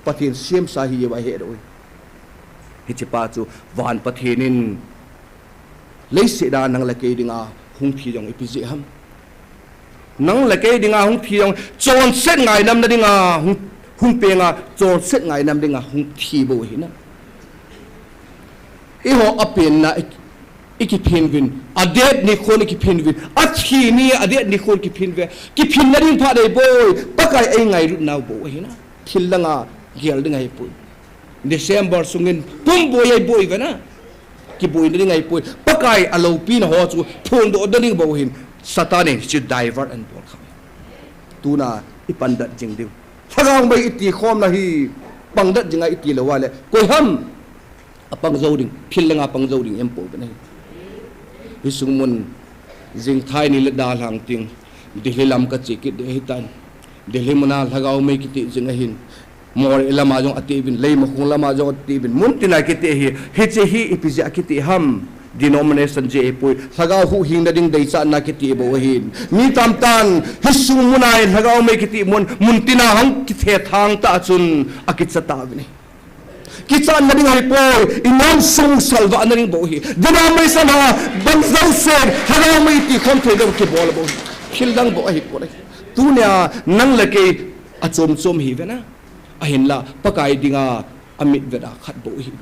Speaker 7: pathin siam sa hi wa he ro hi chi pa chu van pathinin lấy sự đa năng là cái đinh à hung thi dòng epic ham năng là cái đinh à hung thi dòng chọn xét ngày năm đinh à hung bèn à chọn xét ngày năm đinh à hung thi bộ hình á ý họ apien na ikipin vin adet ni khôn ikipin vin athi ni adet ni khôn ikipin ve kipin na rin pha dei boy pakai ai ngai ru nau bo hình á thil langa gel ding ai pui December sungin pum boy ai boy ve na ki boy ni ngai pui pakai alo pin ho chu thon do ding bo hin satane chi diver and bol kham tuna ipandat jing diu thagang bai iti khom na hi pangdat jinga iti lawale koi ham apang zoding philenga pang zoding em po bane hisungmun jing thai ni le dal hang ting dihilam ka chikit de hitan dihimuna thagau mai kiti jinga hin mor lama jong atibin lei ma khung lama jong atibin mun tina kiti hi hiche hi ipija kiti ham denomination je pui thaga hu hing da ding dei cha na kiti bo hin mi tam tan hisu munai thagau mai kiti mun tina hang ki the thang ta chun akitsa ta ni kitsa na ding hai poi inam sung salva na ring bo hi denomination ha bang zau se thagau mai ti khom the da ki bol bo khil dang bo hi ko tu nya nang la ke achom chom hi ve na ahin la pakai dinga amit veda khat bo hi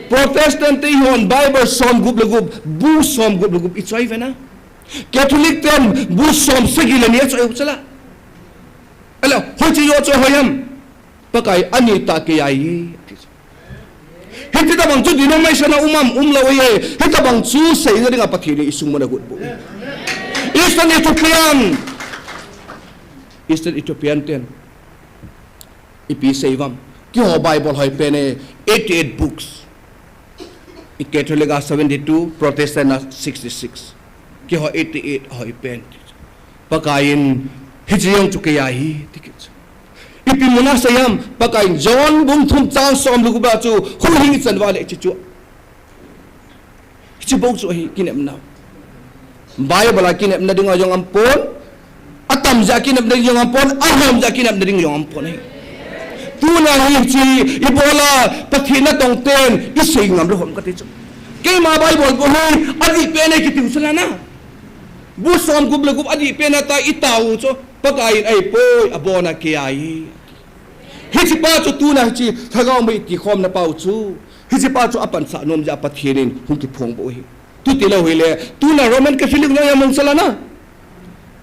Speaker 7: Protestant te hon Bible som gup lagup bu som gup lagup ichoi vena Catholic tem bu som segila ni choi chala ala hochi yo cho hoyam pakai ani ta ke ai hiti ta bang chu denomination na umla oye hita bang chu sei na dinga pathini isung mo na gut bo Eastern Ethiopian ten ipi seivam ki ho Bible hoi pene 88 books Catholic 72 Protestant 66 ki ho 88 hoi pen pakain hijiyong chukaya hi tikit ipi muna sayam pakain John bum thum chang som luguba chu hu hing chanwale chu chi bok chu hi kinem na Bible kinem na dinga yong ampon atam ja kinem na yong ampon aham ja kinem na ding yong ampon hi tuna hi chi ibola pathina tongten ising ngam lo hom ka ti chu ke ma Bible ko hi adi pene ki tiu sala na bu som gub le gub adi pena ta itau chu pakain ai poi abona ke ai hi chi pa chu tuna hi chi thagau mai ki khom na pau chu hi chi pa chu apan sa nom ja pathinin hum ki phong bo hi tu ti lo hi le tuna Roman Catholic na ya mong sala na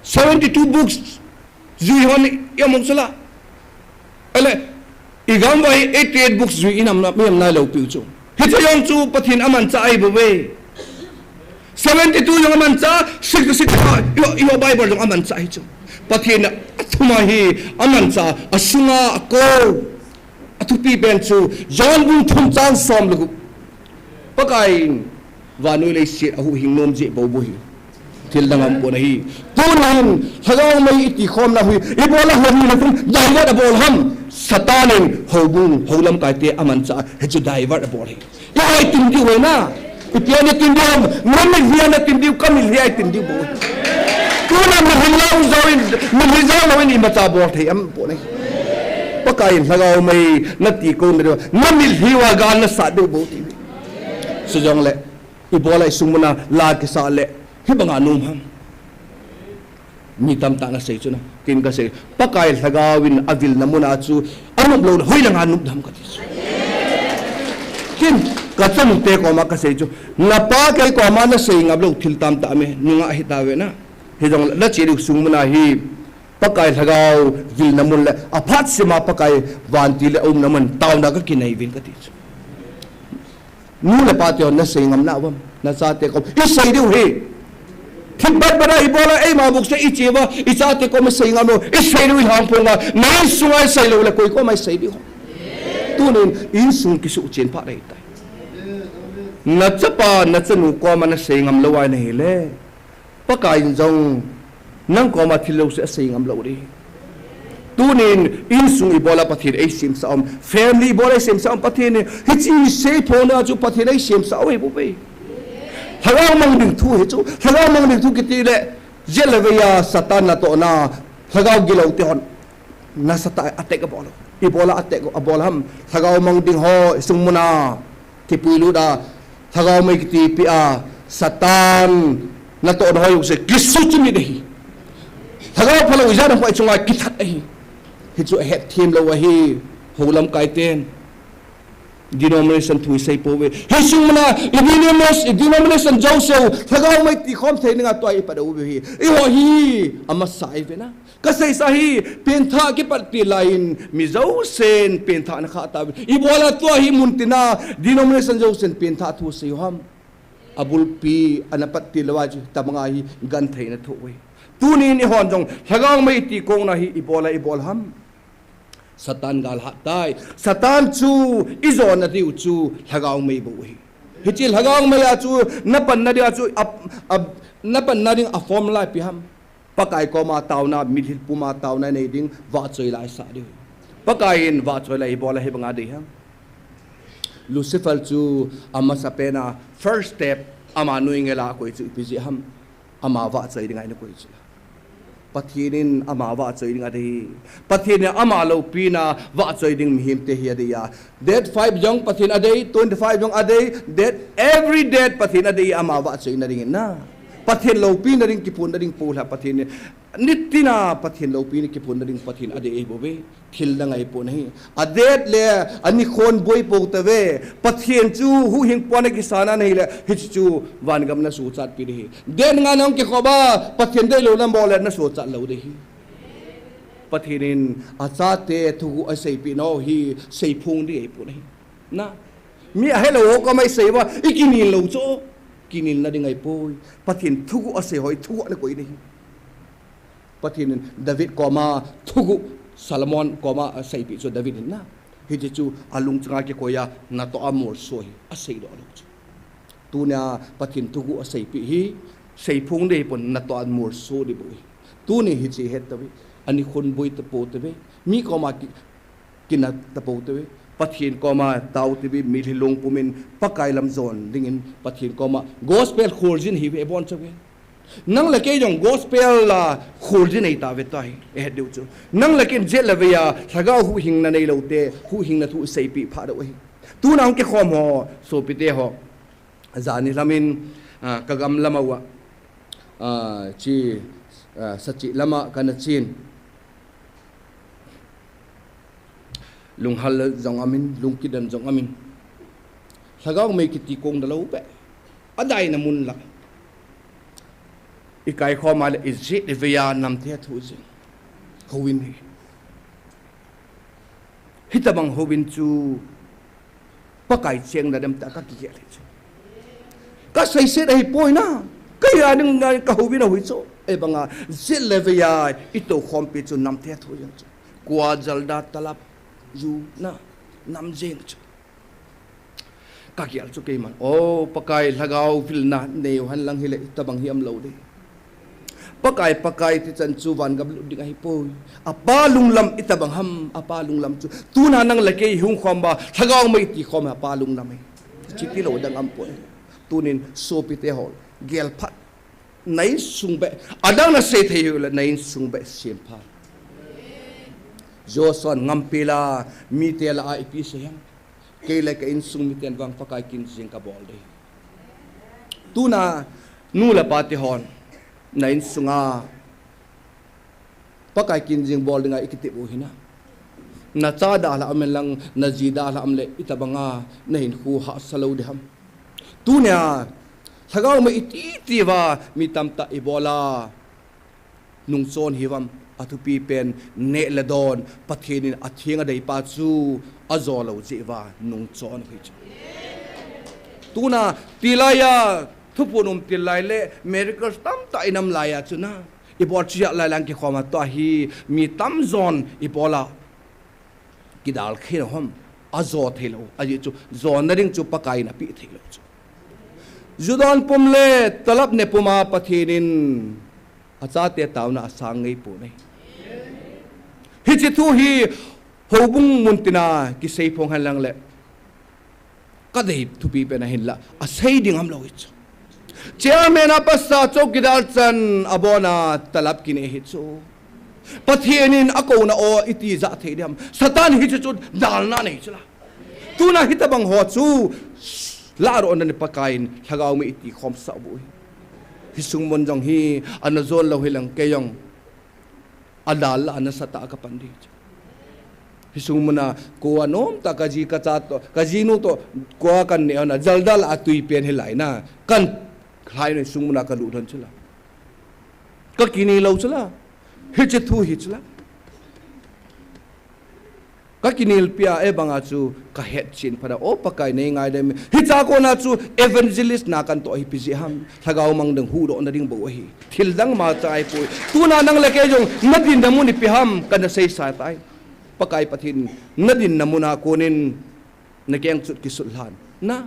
Speaker 7: 72 books zui hon ya mong sala ale igam bai 88 books zui inam na mem na lo piu chu hitayong chu pathin aman cha ai bowe 72 yung aman cha 66 yo Bible yung aman cha hi chu pathin athumahi amancha asunga ko athupi benchu John bung thum chang som lu pakai vanui le si ahu hingnom je bo bo hi til dangam bo nahi tunan hagaw mai iti khom na hui ibola honi na kun daiwa da bol ham satanin hobung holam kaite amancha heju daiwa da bol hi ai tin di wena ipiani tin di ngam hiana tin di kamil hi ai tin di bo tunan mahillau zawin mahizau lawin imata bol thei am bo nahi pakai hagaw mai nati ko na namil hiwa gan na sa do bo ti sujong le ibola isumuna la ke sa le hibanga num ham mi tam ta na sei chuna kin ka sei pakai hagawin avil namuna chu anum lo hoi lang anum dham ka ti kin ka cham te ko ma ka sei chu na pa kai ko ma na sei ngab lo thil tam ta me nunga hi ta we na he jong la chi ru sumuna hi pakai hagaw vil namun le aphat sima pakai wanti le om naman taw na ka kinai vin ka ti nu le patio na sei ngam na wam na sa te ko isai du he thibbat bara ibola ei ma buk se ichiwa icha te ko me sei ngam no isai du hang ponga mai sungai sai lo le koi ko mai sei du tunin in sung ki su chen pa rei tai na chapa na chanu ko ma na sei ngam lo wai na he le pakai jong nang ko ma thilo se sei ngam lo ri tunin in sung ibola pathir ei sim sa family ibola sim sa pathin hichi sei phona chu pathir ei sim sa oi bu pe hagaw mang ding thu he chu hagaw mang ding thu kiti le jeleveya satan na to na hagaw gilaw te hon na sata ate ka bolo ibola ate ko abola ham hagaw mang ding ho sungmuna tipilu da hagaw mai kiti pi a satan na to no yu se kisu chimi dehi hagaw phala uja na phai chunga kithat ahi hi chu het thim lo wa hi holam kaiten denomination thui sei powe he sungmana denomination joseph thagaw mai ti khom theininga toi padu hi e ho hi ama sai vena ka sei sa hi pentha ki pat pi line mi sen pentha na kha ta i bola to hi muntina denomination joseph pentha thu sei ham abul pi anapat ti lawaji tamanga hi gan theina thuwe tunin i hon jong thagaw mai ti kong na hi i bola ham satan gal hatai satan chu izon na diu chu hagaw mai bo hi hichil hagaw mai a chu napan na dia chu napan na ding a formula pi ham pakai ko ma tauna midhil puma tauna nei ding wa choi lai sa di pakai in wa choi lai bola he banga de ham lucifer chu ama sapena first step ama nuingela ko chu pi ji ham ama wa choi ding ai na ko chu pathinin ama wa choi ding ade pathine ama lo pina wa choi ding mihim te hi ade ya that 5 young pathin ade 25 young ade that every dead pathin ade ama wa choi na ding na pathin lo pina ding ki pun ding pula pathin nitina pathin lo pina ki pun ding pathin ade e bobe thil na ngai po nahi adet le ani khon boi po tave pathin chu hu hing pone ki sana nahi le hi chu wan gam na su chat pi ri den nga nong ki khoba pathin de lo na mole na su chat lo de hi pathinin acha te thu a sei pi no hi sei phung di e po nahi na mi a hello ko mai sei wa ikini lo cho kinil na ding ai poi pathin thu a sei hoi thu na koi nahi pathin David koma thu Salomon koma sei pi so David na hi chu alung changa ke koya na to amor soi a sei do lo chu tu na pathin tu a sei pi hi sei phung de pon na to amor so de boi tu ni hi chi het tawi ani khon boi ta po tawi mi koma kina ta po tawi pathin koma tau tibi mi hilong pumin pakai lam zon dingin pathin koma gospel khorjin hi be bon chawe nang la ke jong gospel la khorjin ei ta ve tai e deu chu nang la ken jet la ve ya thaga hu hing na nei lo te hu hing na thu sei pi pha do hi tu nang ke khom ho so pi te ho zani lamin kagam lamawa chi sachi lama kana chin lunghal jong amin lungkidan jong amin thaga mai ki ti kong da lo pe adai na mun la ikai kho mal izit veya nam the thu jing howin hi hitabang howin chu pakai cheng da dem ta ka ki le chu ka sai se dai poi na ka ya ding ka howin hui chu e banga zil leveya ito khompi chu nam the thu yang chu kwa jalda talap ju na nam jeng chu ka kyal chu ke man o pakai lagau vil na neu han lang hile tabang hiam lo de pakai ti chan chu van gam lu ding hi poi apa lunglam itabang ham apa lunglam chu tu na nang lake hung khom ba lagau mai ti khom apa lung na mai chiti lo dang am poi tunin so pi te hol gel phat nai sung be adang na se the yu la nai sung be sim pha jo son ngam pila mi te la ai pi se yang ke la ka in sung mi ten wang pakai kin jing ka bol de tu na nu la pa te hon nai sunga pakai kin jing bol dinga ikiti bu hina na cha da la amelang na ji da la amle itabanga na hin khu ha salo de ham tu nya thagau me iti tiwa mi tamta ibola nung son hiwam atupi pen ne la don pathin athinga dei pa chu azolo jiwa nung chon hi chu tuna tilaya thupunum tilai le miracles tam ta inam laya chuna ibor chia la lang ki khoma to hi mi tam zon ibola kidal khin hom azo thelo aji chu zon ring chu pakai na pi thelo chu Judan pumle talap ne puma pathinin acha te tauna sang ngei pu nei hi chi thu hi hobung muntina ki sei phong han lang le ka dei thu pi pe na hin la a sei ding am lo ich chairman apasa chokidal chan abona talap ki ne hi chu pathinin akona o iti za theidiam satan hi chu dal na nei chula tuna hitabang ho chu laro onan pakain lagaw mi iti khom sa bu hisung mon jong hi anazon lo hilang kayong adal ana sata ka pandi hisung mona ko anom ta kaji ka cha to kaji nu to ko kan ne na jaldal atui pen hilai na kan khlai ne sung mona ka lu than chula ka kini lo chula hi che thu hi chula ka kinil pia e banga chu ka het chin phada o pakai nei ngai dem hi cha ko na chu evangelist na kan to hi pi ji ham thagau mang dang hu do na ding bo hi thil dang ma chai pu tu na nang le ke jong nadin da mun pi ham kan sei sa tai pakai pathin nadin namuna konin na keng chut ki sulhan na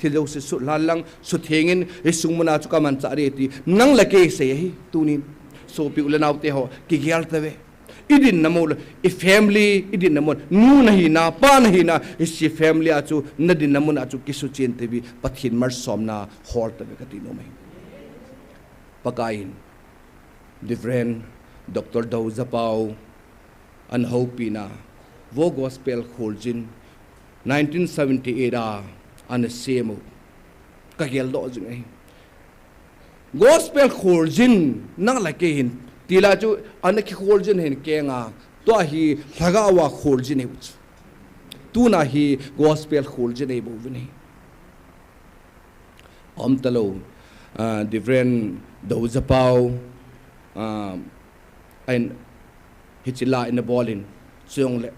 Speaker 7: thil jo se sulhan lang su thengin e sungmuna chu ka man cha re ti nang le ke se hi tunin so pi ulanau te ho ki gyal tave idin namol i family idin namol nu nahi na pa nahi na isi family achu nadin namun achu kisu chen tebi pathin mar somna hor tabe katino mai pakain different dr dauza pau an hopina vo gospel kholjin 1978 an semo ka gel do jing gospel kholjin nang la ke hin tila chu anaki kholjin hen kenga to hi lagawa kholjin he tu na hi gospel kholjin he bovni om talo different doza pau and hichila in the ballin chong le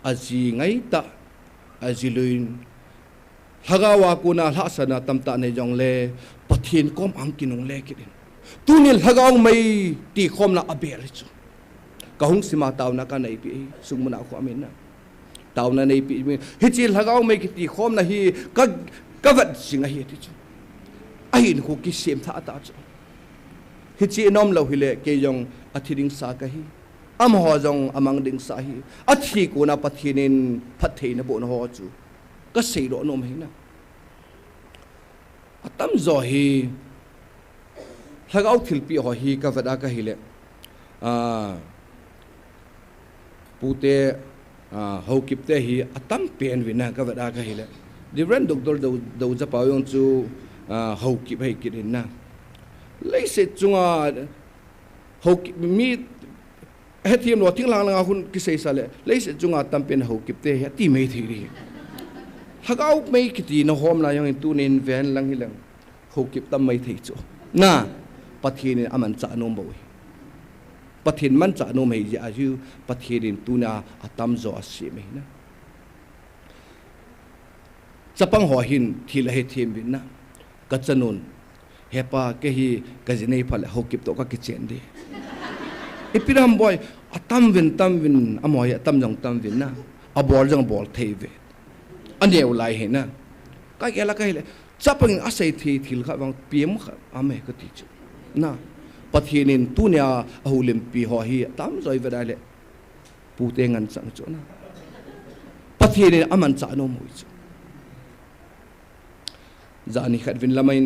Speaker 7: aji ngai ta ajiluin lagawa kuna hlasana tamta ne jong le pathin kom angkinung le kidin tunil hagaung mai ti khom na abel chu kahung sima taw na ka nei pi sungmuna ko amin na taw na nei pi hi chil hagaung mai ki ti khom na hi ka vat singa hi ti chu ahin ko ki sem tha ta chu hi chi nom lo hile ke yong athiding sa ka hi am ho jong amang ding sa hi athi ko na pathinin phathei na bo na ho chu ka sei ro nom hi na atam zo hi lagau thilpi ho hi ka vada ka hile pute hokipte hi atam pen wina ka vada ka hile different doctor do ja pawong chu hokip hai kidin na leise chunga hokip mi hethiam lo thing lang lang hun ki sei sale leise chunga tam pen hokipte he ti me thiri lagau mai kiti no hom la yang tu nin ven lang hilang hokip tam mai thei chu na pathin aman cha nom bo pathin man cha nom hei ja ju pathin tuna atam zo asi me na chapang ho hin thil he thim bin na ka chanun hepa ke hi kajinei phal hokip to ka kitchen di ipiram boy atam vin amoy atam jong tam vin na abor jong bol theive aneu lai he na ka kela ka hele chapang asai thil kha bang pm kha ame ka ti chu na pathinin tunia ahulim pi ho hi tam zoi vedale pute ngan sang chu na pathinin aman cha no moi chu zani khat vin lamain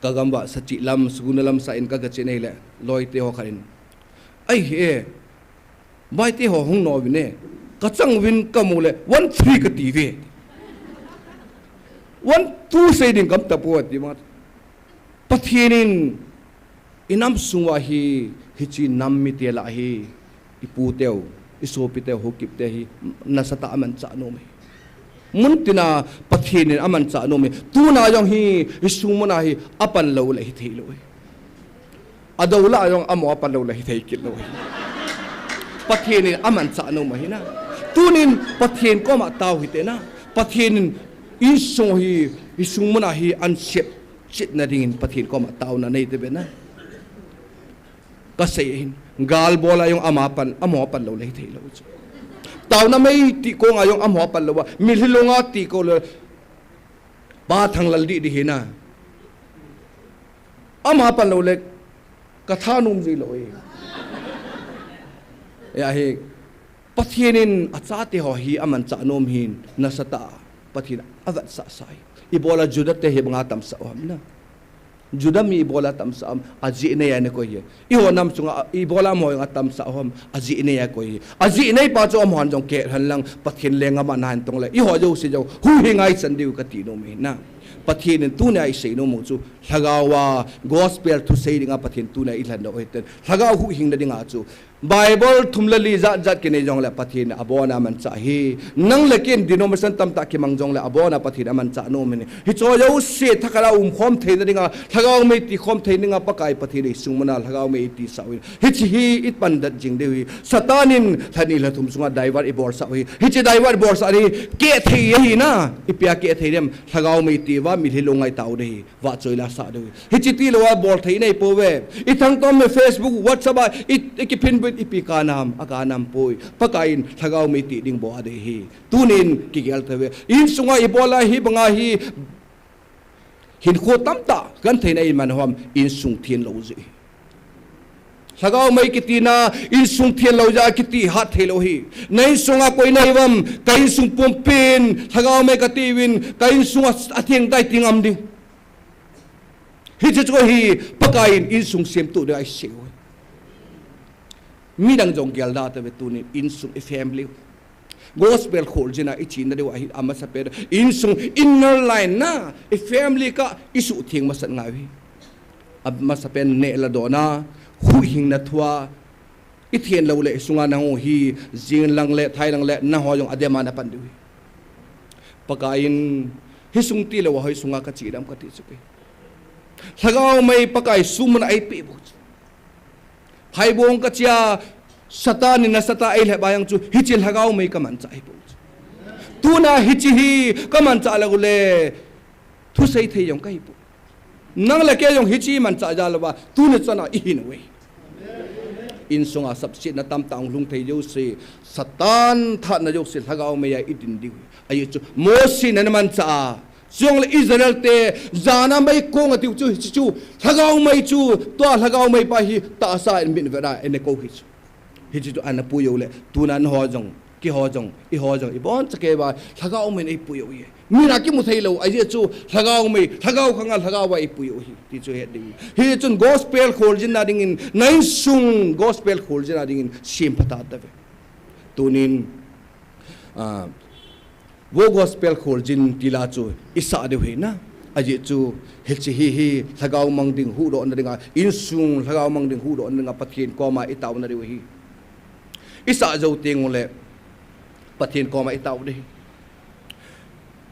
Speaker 7: kagamba sachi lam sugunalam sa in ka ga chenei le loite ho kharin ai he bai te ho hung no vine ka chang win kamule 1-3 ka tv 1-2 sei ding kam tapu ati ma pathinin inam sungwa hi hichi nam mi te la hi ipu teu isopi te hokip te hi nasata aman cha no me muntina pathinin aman cha no me tuna yong hi isumana hi apan lo la hi theilo adawla yong amo apan lo la hi thei kil no pathinin aman cha no ma hi na tunin pathin ko ma taw hi te na pathinin isung hi isumana hi an sep chit na ding pathin ko ma taw na nei te be na kasayin gal bola yung amapan amopan lo lai thei lo chu taw na mai ti ko nga yung amopan lo wa milhilonga ti ko lo ba thang lal di hina amapan lo le katha num ji lo ya he pathinin achate ho hi aman cha nom hin nasata pathin avat sa sai ibola judate he banga tam sa om na judami ibola tam sa am aji ne ya ne ko ye I ho nam chunga ibola mo nga tam sa hom aji ne ya ko ye aji ne pa cho am han jong ke han lang pathin lenga ma nan tong le I ho jo si jo hu hi ngai san diu ka ti no me na pathin tu ne ai sei no mo chu thagawa gospel thu sei ringa pathin tu ne I lan no eten thagaw hu hing da dinga chu Bible thumlali zat kine jong la pathin abona man cha hi nang lekin denomination tam ta ki mang jong la abona pathin man cha no me hi cho yo se thakala khom thei na dinga thagaw me ti khom thei ninga pakai pathin sungmana thagaw me ti sawin hi chi hi it pan dat jing dewi satanin thani la thum sunga driver I bor sa hi hi chi driver bor sa ri ke thei hi na ipia ke thei rem thagaw me ti wa mi hilongai taw de wa choila sa de hi chi ti lo wa bor thei nei powe I thang tom me Facebook WhatsApp ki pin ipi kanam akanam poi pakain thagaw me ti ding bo ade hi tunin ki gel thave in sunga ibola hi banga hi hin kho tamta kan theina in man hom in sung thien lo ji thagaw me ki tina in sung thien lo ja ki ti hat thelo hi nei sunga koi nei wam kain sung pompin thagaw me ka tiwin kain sunga atheng dai tingam ding hi chu hi pakain in sung sem tu de ai se mi dang jong gel da ta betunin insung I family gospel khol jina I chin da wa hi ama sa per insung inner line na I family ka isu thing masan ngawi ab masa pen ne la dona hu hing na thwa I thien lo le sunga na ho hi jing lang le thai lang le na ho jong adema na pan du pakain hi sung ti lo wa hi sunga ka chi dam ka ti chu pe thagaw mai pakai suman ai pe bu hai bong ka chia sata ni na sata ai le bayang chu hichil hagaw mai ka man chai bu tu na hichi hi ka man cha la le thu sei thei yong kai bu nang la ke yong hichi man cha ja la ba tu ne chana I hin we in sunga subsit na tam tang lung thei yo se satan tha na yo se hagaw mai ya idin di ai chu mo si na man cha Jong le Israel te zana mai kong atiu chu thagaw mai chu to thagaw mai pa hi ta sa in bin vera ene ko hi chu an pu yo le tunan ho jong ki ho jong I ho jong I bon chake ba thagaw mai nei pu yo ye mi na ki mu thei lo ai chu thagaw mai thagaw khanga thagaw ba I pu yo hi ti chu he ding hi chun gospel khol jin na ding in nai sung gospel khol jin na ding in sim phata da ve tunin wo gospel khol jin tila chu isa de he na aji chu hilchi hi thagaw mang ding hu ro na dinga insung thagaw mang ding hu ro na pathin ko ma itaw na de hi isa zo ting le pathin ko ma itaw de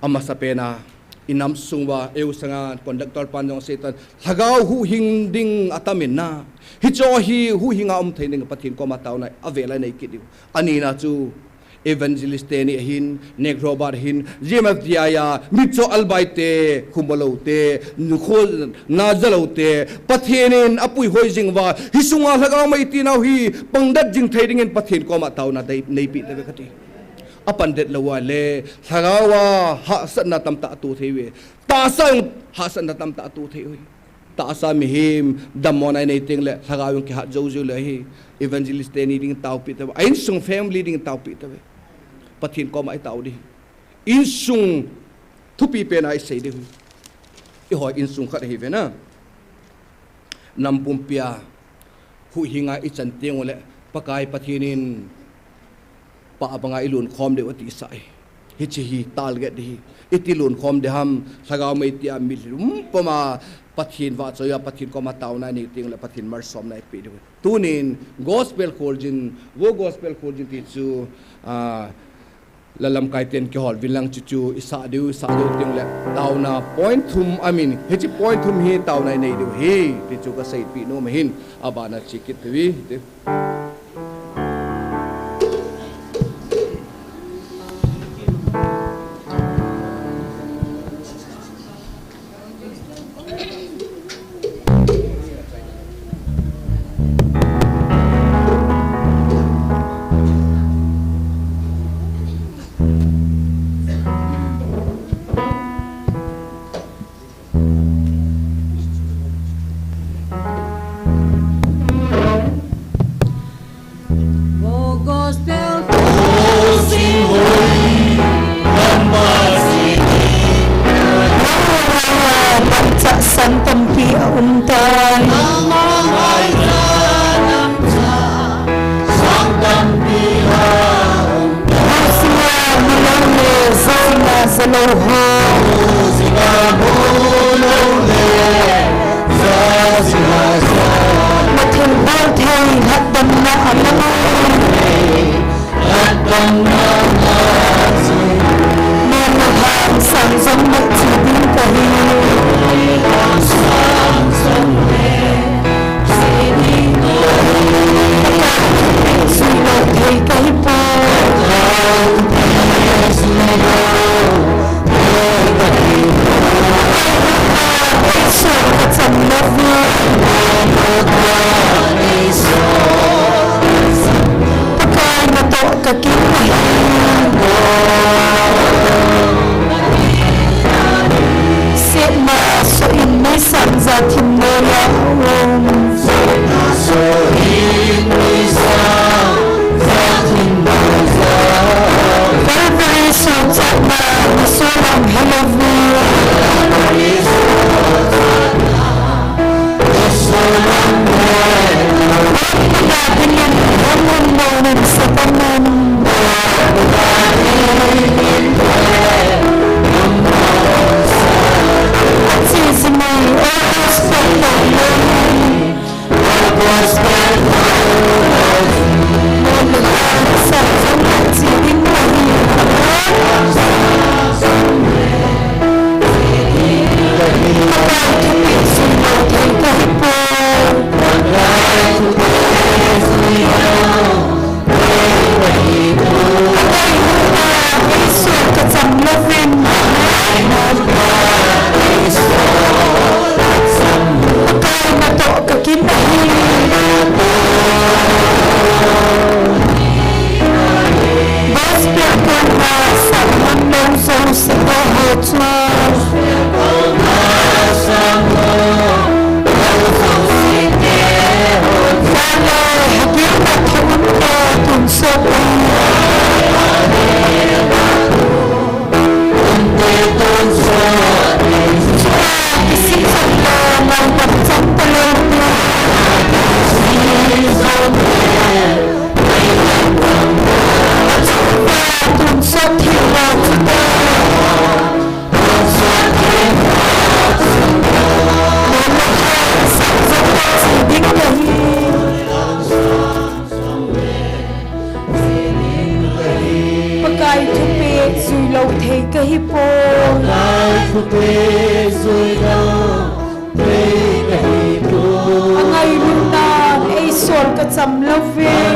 Speaker 7: ama sa pena inam sungwa eu sanga conductor panjong setan thagaw hu hing ding atamin na hi cho hi hu hinga thein pathin ko ma taw na avela nei ki diu ani na chu evangelist te ni hin nekrobar hin jemaf diaya mitso albaite khumalote nukho nazalote pathenin apui hoi jingwa hisunga lagaw mai tinaw hi pangdat jing thading in pathen ko ma taw na dai nei pi le khati apan det lawa le lagawa ha sanna tamta tu thewe ta sang ha sanna tamta tu thewe ta sa mi him damona nei ting le lagaw ki ha jo jo le hi evangelist te ni ding taw pi ta ain sung family ding taw pi ta pathin ko mai taw di in sung thupi pe nai sei de i hoi in sung khat hi ve na nampum pia hu hinga i chan tiang le pakai pathinin pa abanga ilun khom de wati sai hi chi hi tal ge de itilun khom de ham sagaw mai tia milum pama pathin wa choya pathin ko ma taw na ni ting le pathin mar som nai pi de tunin gospel kholjin wo gospel kholjin ti chu lalam kaiten ke hol bilang chu isa deu ting le taw na point thum amin he chi point thum hi taw nai nei de he ti chu ka sai pi no mahin abana chikit wi
Speaker 1: Cham lo ve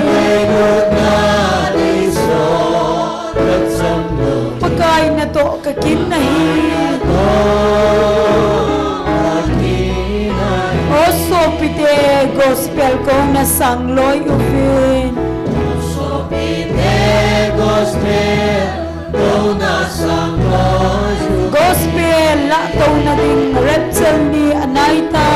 Speaker 1: to kakin nahi o so pite gospel ko na sangloy uvin gospel la to na ding repsel ni anaita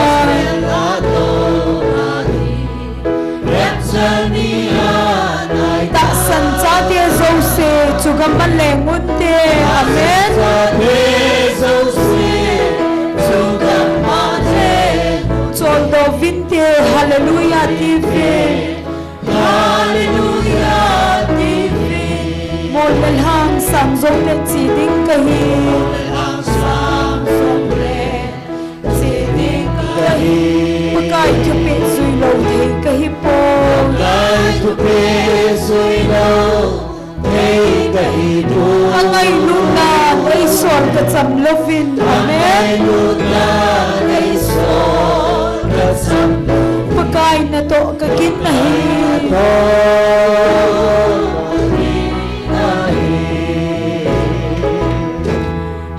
Speaker 1: ta san cha te zo se chugam le munte amen chol do vinte hallelujah tv mol bel hang sam zo te chi ding kahi pakai chupe sui lo thei kahi po angai luna ei sol ka cham lovin amen pakai na to ka kin nahi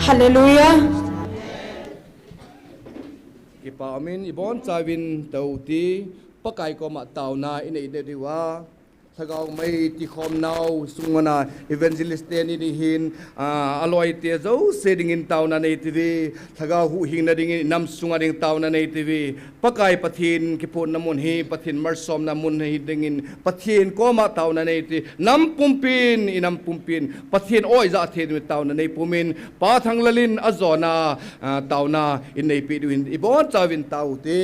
Speaker 1: hallelujah
Speaker 7: Ipa amin ibon chawin tauti pakai ko ma tauna ine diwa thagau mai ti khom nau sungana evangelist ni ni hin aloi te zo setting in tauna nei tv thagau hu hing na ding nam sunga ding tauna nei tv pakai pathin ki pon namun hi pathin marsom namun hi dingin pathin ko ma tauna nei ti nam pumpin inam pumpin pathin oi za the mi tauna nei pumin pa thanglalin azona tauna in nei pi duin ibon chawin tauti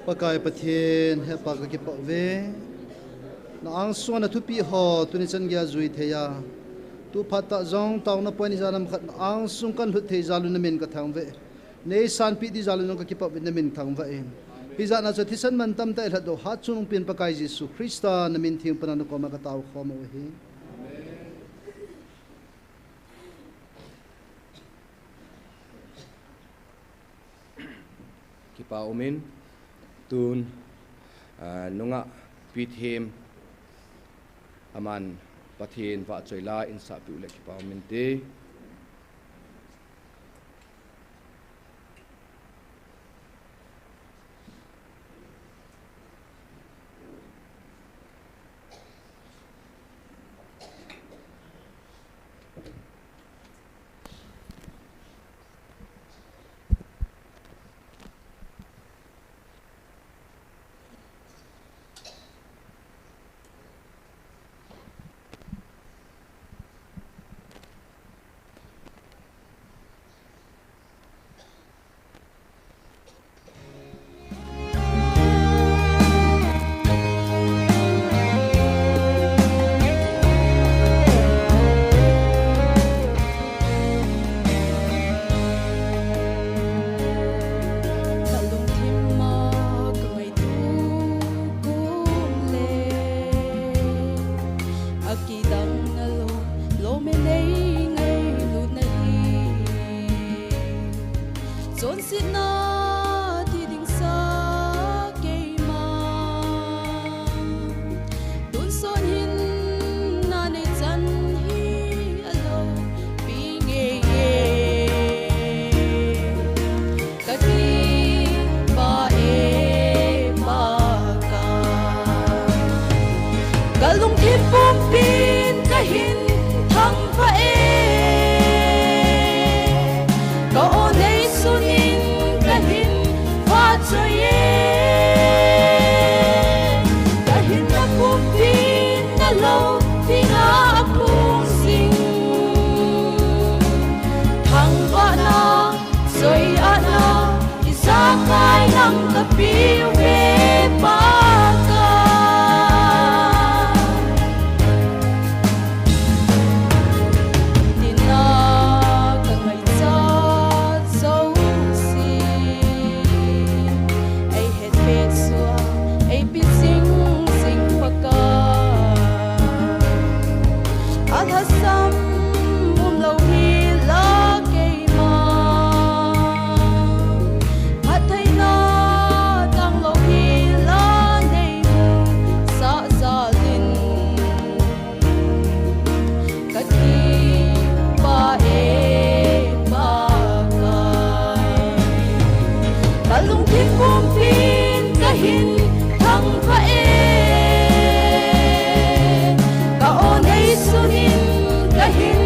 Speaker 8: pakai pathian he pa ka ki pa ve na ang suan thu pi ho tu ni chan gya zui theya tu phata zong taw na point janam khat ang sung kan hu thei zalu na min ka thang ve nei san pi di zalu ka ki pa na min thang va en pi za na cha thisan man tam ta el do ha chung pin pakai jisu krista na min thing pan na ko ma ka taw kho mo hi
Speaker 7: ki pa umin tun nunga pithem aman pathin wa choila in sa pi le ki pa umin te
Speaker 5: galung thi pum pin ka hin thang pha e ka o nei sunin ka hin pha choye ka hin na pum pin na lo pinga pung sing thang ba na soi ana isa kai nang ka pi we pa galung thi pum pin ka hin thang pha e ka o nei sunin ka hin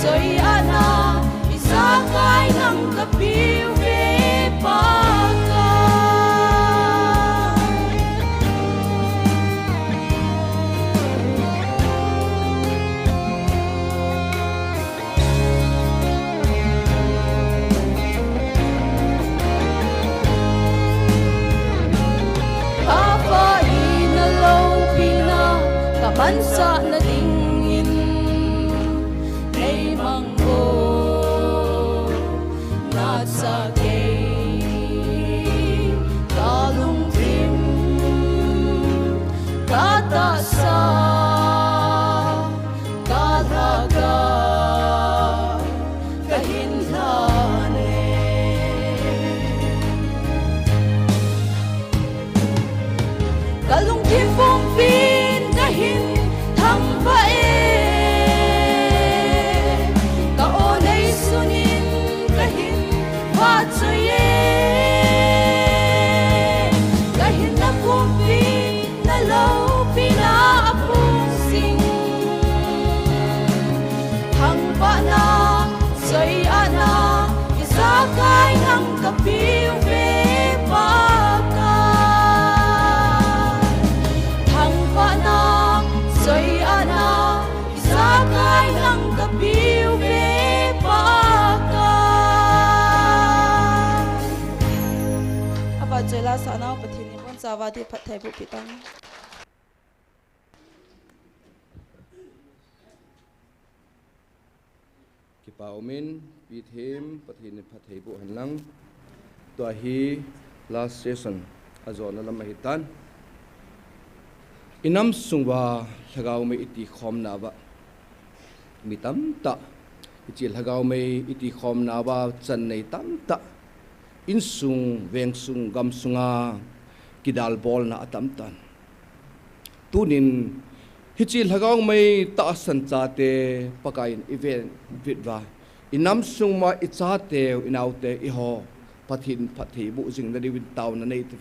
Speaker 5: soy ana isakai ng kapiu bansa na dingin ay manggo nasa kay kalungtim katasa kadaga kahinlane kalungtim pumpi kahin thang bae kaolay sunin kahin watsoye kahin na kumpi na law pinaapusing hang ba na soy ana isakay ng kapiw soy ana isakay ng kapiw baka apa jela sana patini pon sawadi pathai bu pitang
Speaker 7: Kipaumin pithim pathin pathai bu hanlang to hi last session azona lamahitan inam sungwa lagaw may iti khom na ba mitam ta ichil lagaw may iti khom na ba chan nei tam ta insung vengsung gamsunga kidal bol na atam tan tunin hichil lagaw may taasan chate pakain event vitwa inam sungma ichate inaute iho pathin pathi bu jing na diwin taw na nei te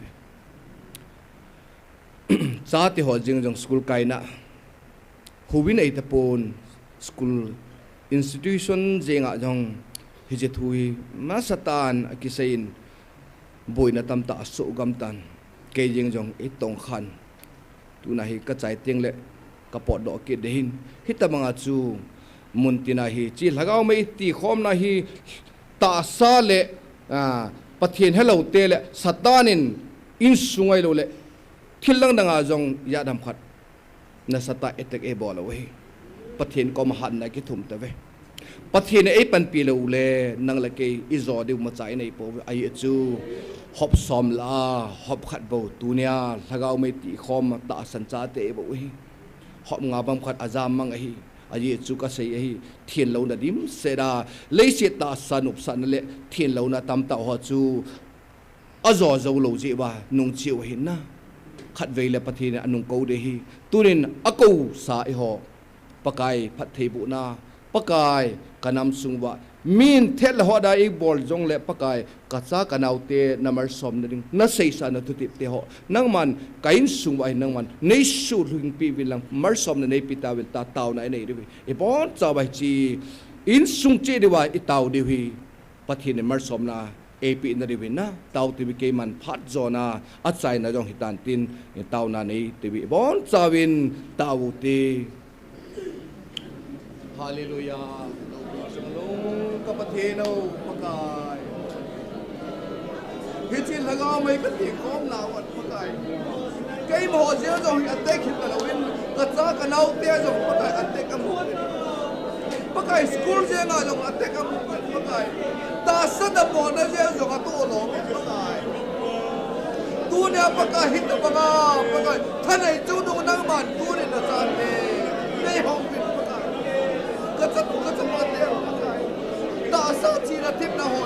Speaker 7: Saat ho jing jong school kaina huwin ay tapon school institution jenga jong hijethui masatan akisain boy na tamta so gamtan kay jing jong itong khan tunahi kachai tengle kapot do ke dehin hita mga chu muntinahi chi lagaw mai ti khom nahi ta sale pathin hello tele satanin insungai lo le thilang danga jong yadam khat na sata etek e bola we pathin ko mahan na ki thum ta we pathin e pan pi lo le nang la ke izo de ma chai nei po ai chu hop som la hop khat bo tunia lagaw mai ti khom ta san cha te bo we hop nga bam khat azam mang hi ai chu ka sei hi thien lo na dim sera le se ta sanup san le thien lo na tam ta ho chu azo zo lo ji ba nung chiu hin na khát về là phát hiện anh câu đề hi tu nên câu sa ho pakai phát thấy bộ na pakai kanam sungwa min thel ho da ik bol jong le pakai kacha kanau te number som na ding na sei sa na tutip te ho nang man kain sungwa nang man nei su ring pi vilang mar som na nei pita vil ta taw na nei dewi e bon cha bai chi in sung che dewa i taw dewi phát hiện mar som na AP na rivin na tao tibi kay man phat zona at say na jong hitan tin tao na nei tibi bon chawin tao ti hallelujah long kapatheno pakai hichil lagaw may kati kom na wat pakai kay mo siya jong attack hit na win katsa kanaw te jong pakai attack am pakai school siya nga jong attack am pakai ta sa da mo na siya jong atulo pakai tu niya pakai hit na pakai thanay chudong nang man tu ni na sa ne nei hong pin pakai katsa pakai ta sa chi na tip na ho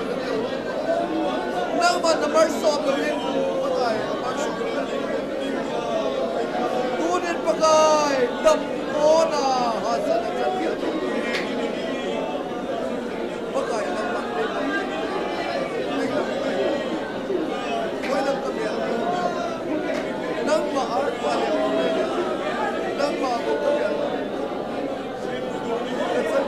Speaker 7: nang man number so to rin pakai tu ni pakai dam mo na hasa na champion pakai nang ma art wale nang ma ko katsa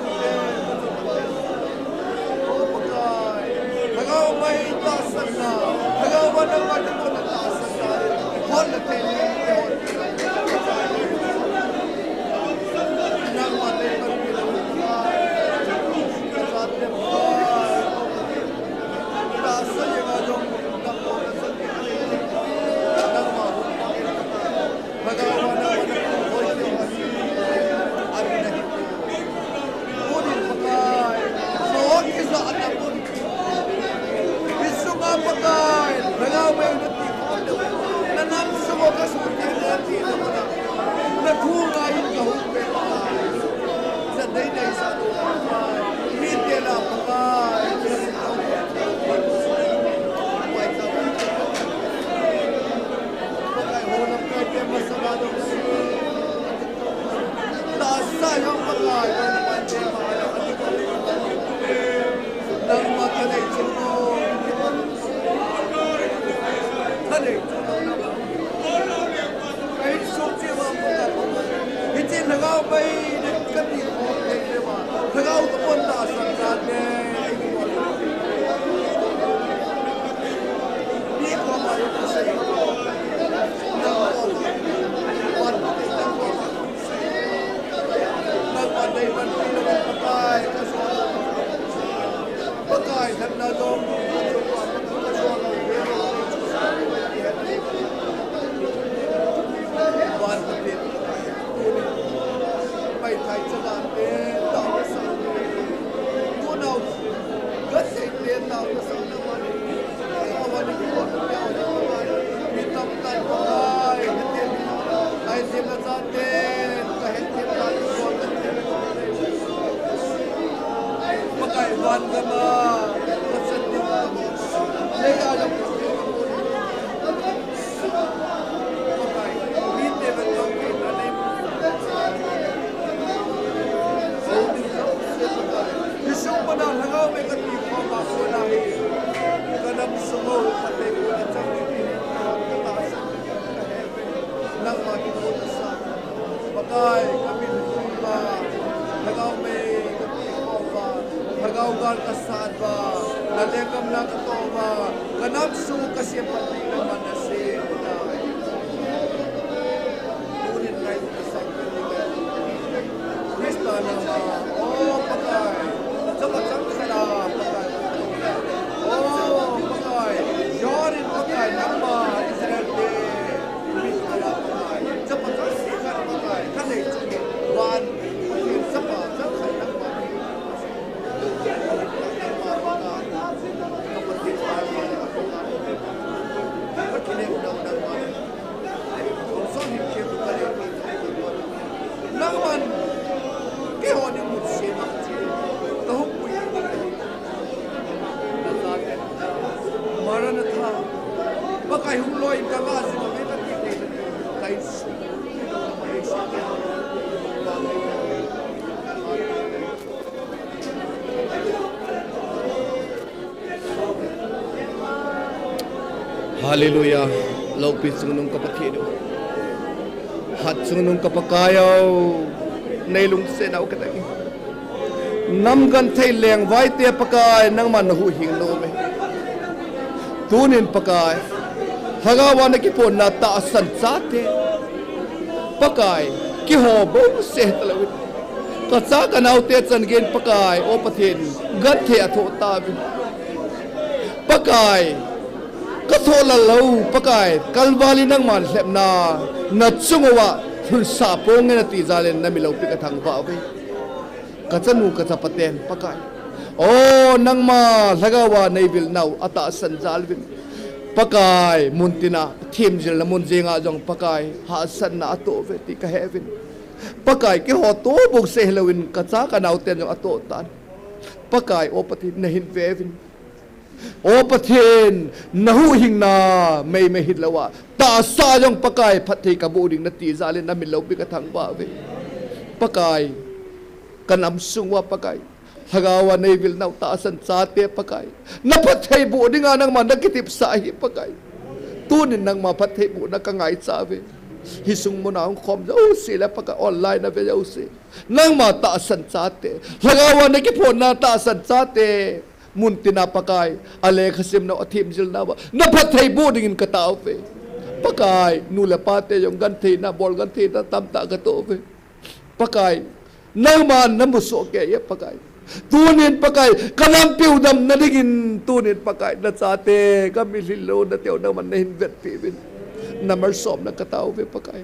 Speaker 7: Hallelujah. Lau pi sungunong kapatid. Hat sungunong kapakayaw. Nailung senaw katay. Namgan tay leng vai te pakay nang manahuhing lome. Tunin pakay. Hagawa na kipon na taasan sate. Pakay. Kihobo seh talawin. Katsa kanaw te gen pakay o patin. Gathe atho tabi. Pakay. Kathola lau pakay. Kalbali nang man lep na. Natsungawa. Sapong na tizalen na milaw pikathang bawe. Katsanu katsapaten pakay. Oh nang ma lagawa naibil naw ataasan jalvin. Pakay muntina timjil na munjinga jong pakay hasan na ato veti ka heaven. Pakay ki hoto bog se helawin katsa kanaw ten jong ato tan. Pakay opatin na hinvevin. Opatin nahuhing na may hidlawa. Taasa jong pakay pati kabuding na tizalin na milaw bikathang bawe. Pakay kanamsungwa pakay. Hagawa na ibil na taasan sate pakay. Napatay buo di nga nang managkitip sahi pakay. Tunin nang mapatay buo na kangait sabi. Hisung mo na ang kom. Oh sila pakay online na vya si. Nang mataasan sate. Hagawa na kipon na taasan sate. Munti na pakay. Ale kasim na atim jil na ba. Napatay buo dingin katao pe. Pakay. Nula pate yung ganti na bol ganti na tamta gato pe. Pakay. Nang man namuso kaya pakay. Tunin pakay. Kanampiw dam naligin tunin pakay. Na sate kami lilo na tiyaw naman na hinvertibin. Na marsom na katao pe pakay.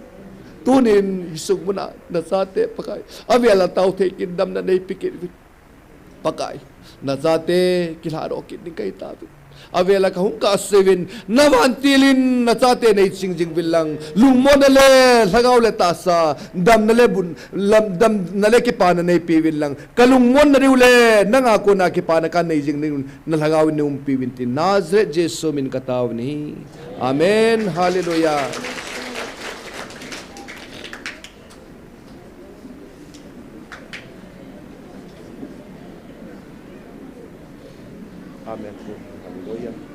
Speaker 7: Tunin hisog mo na sate pakay. Abi ala tao tekin dam na naipikit pakay. Na sate kilaro kin ni kay tabi.
Speaker 2: avela ka hung ka sevin nawan tilin na chate nei chingjing bilang lungmon le lagaw le tasa dam na le bun dam na le ki pana nei piwin lang kalungmon na riule nanga ko na ki pana ka nei jing na lagaw ni piwin tin Nazareth Jesu min kataw ni amen hallelujah. Amen. Hallelujah.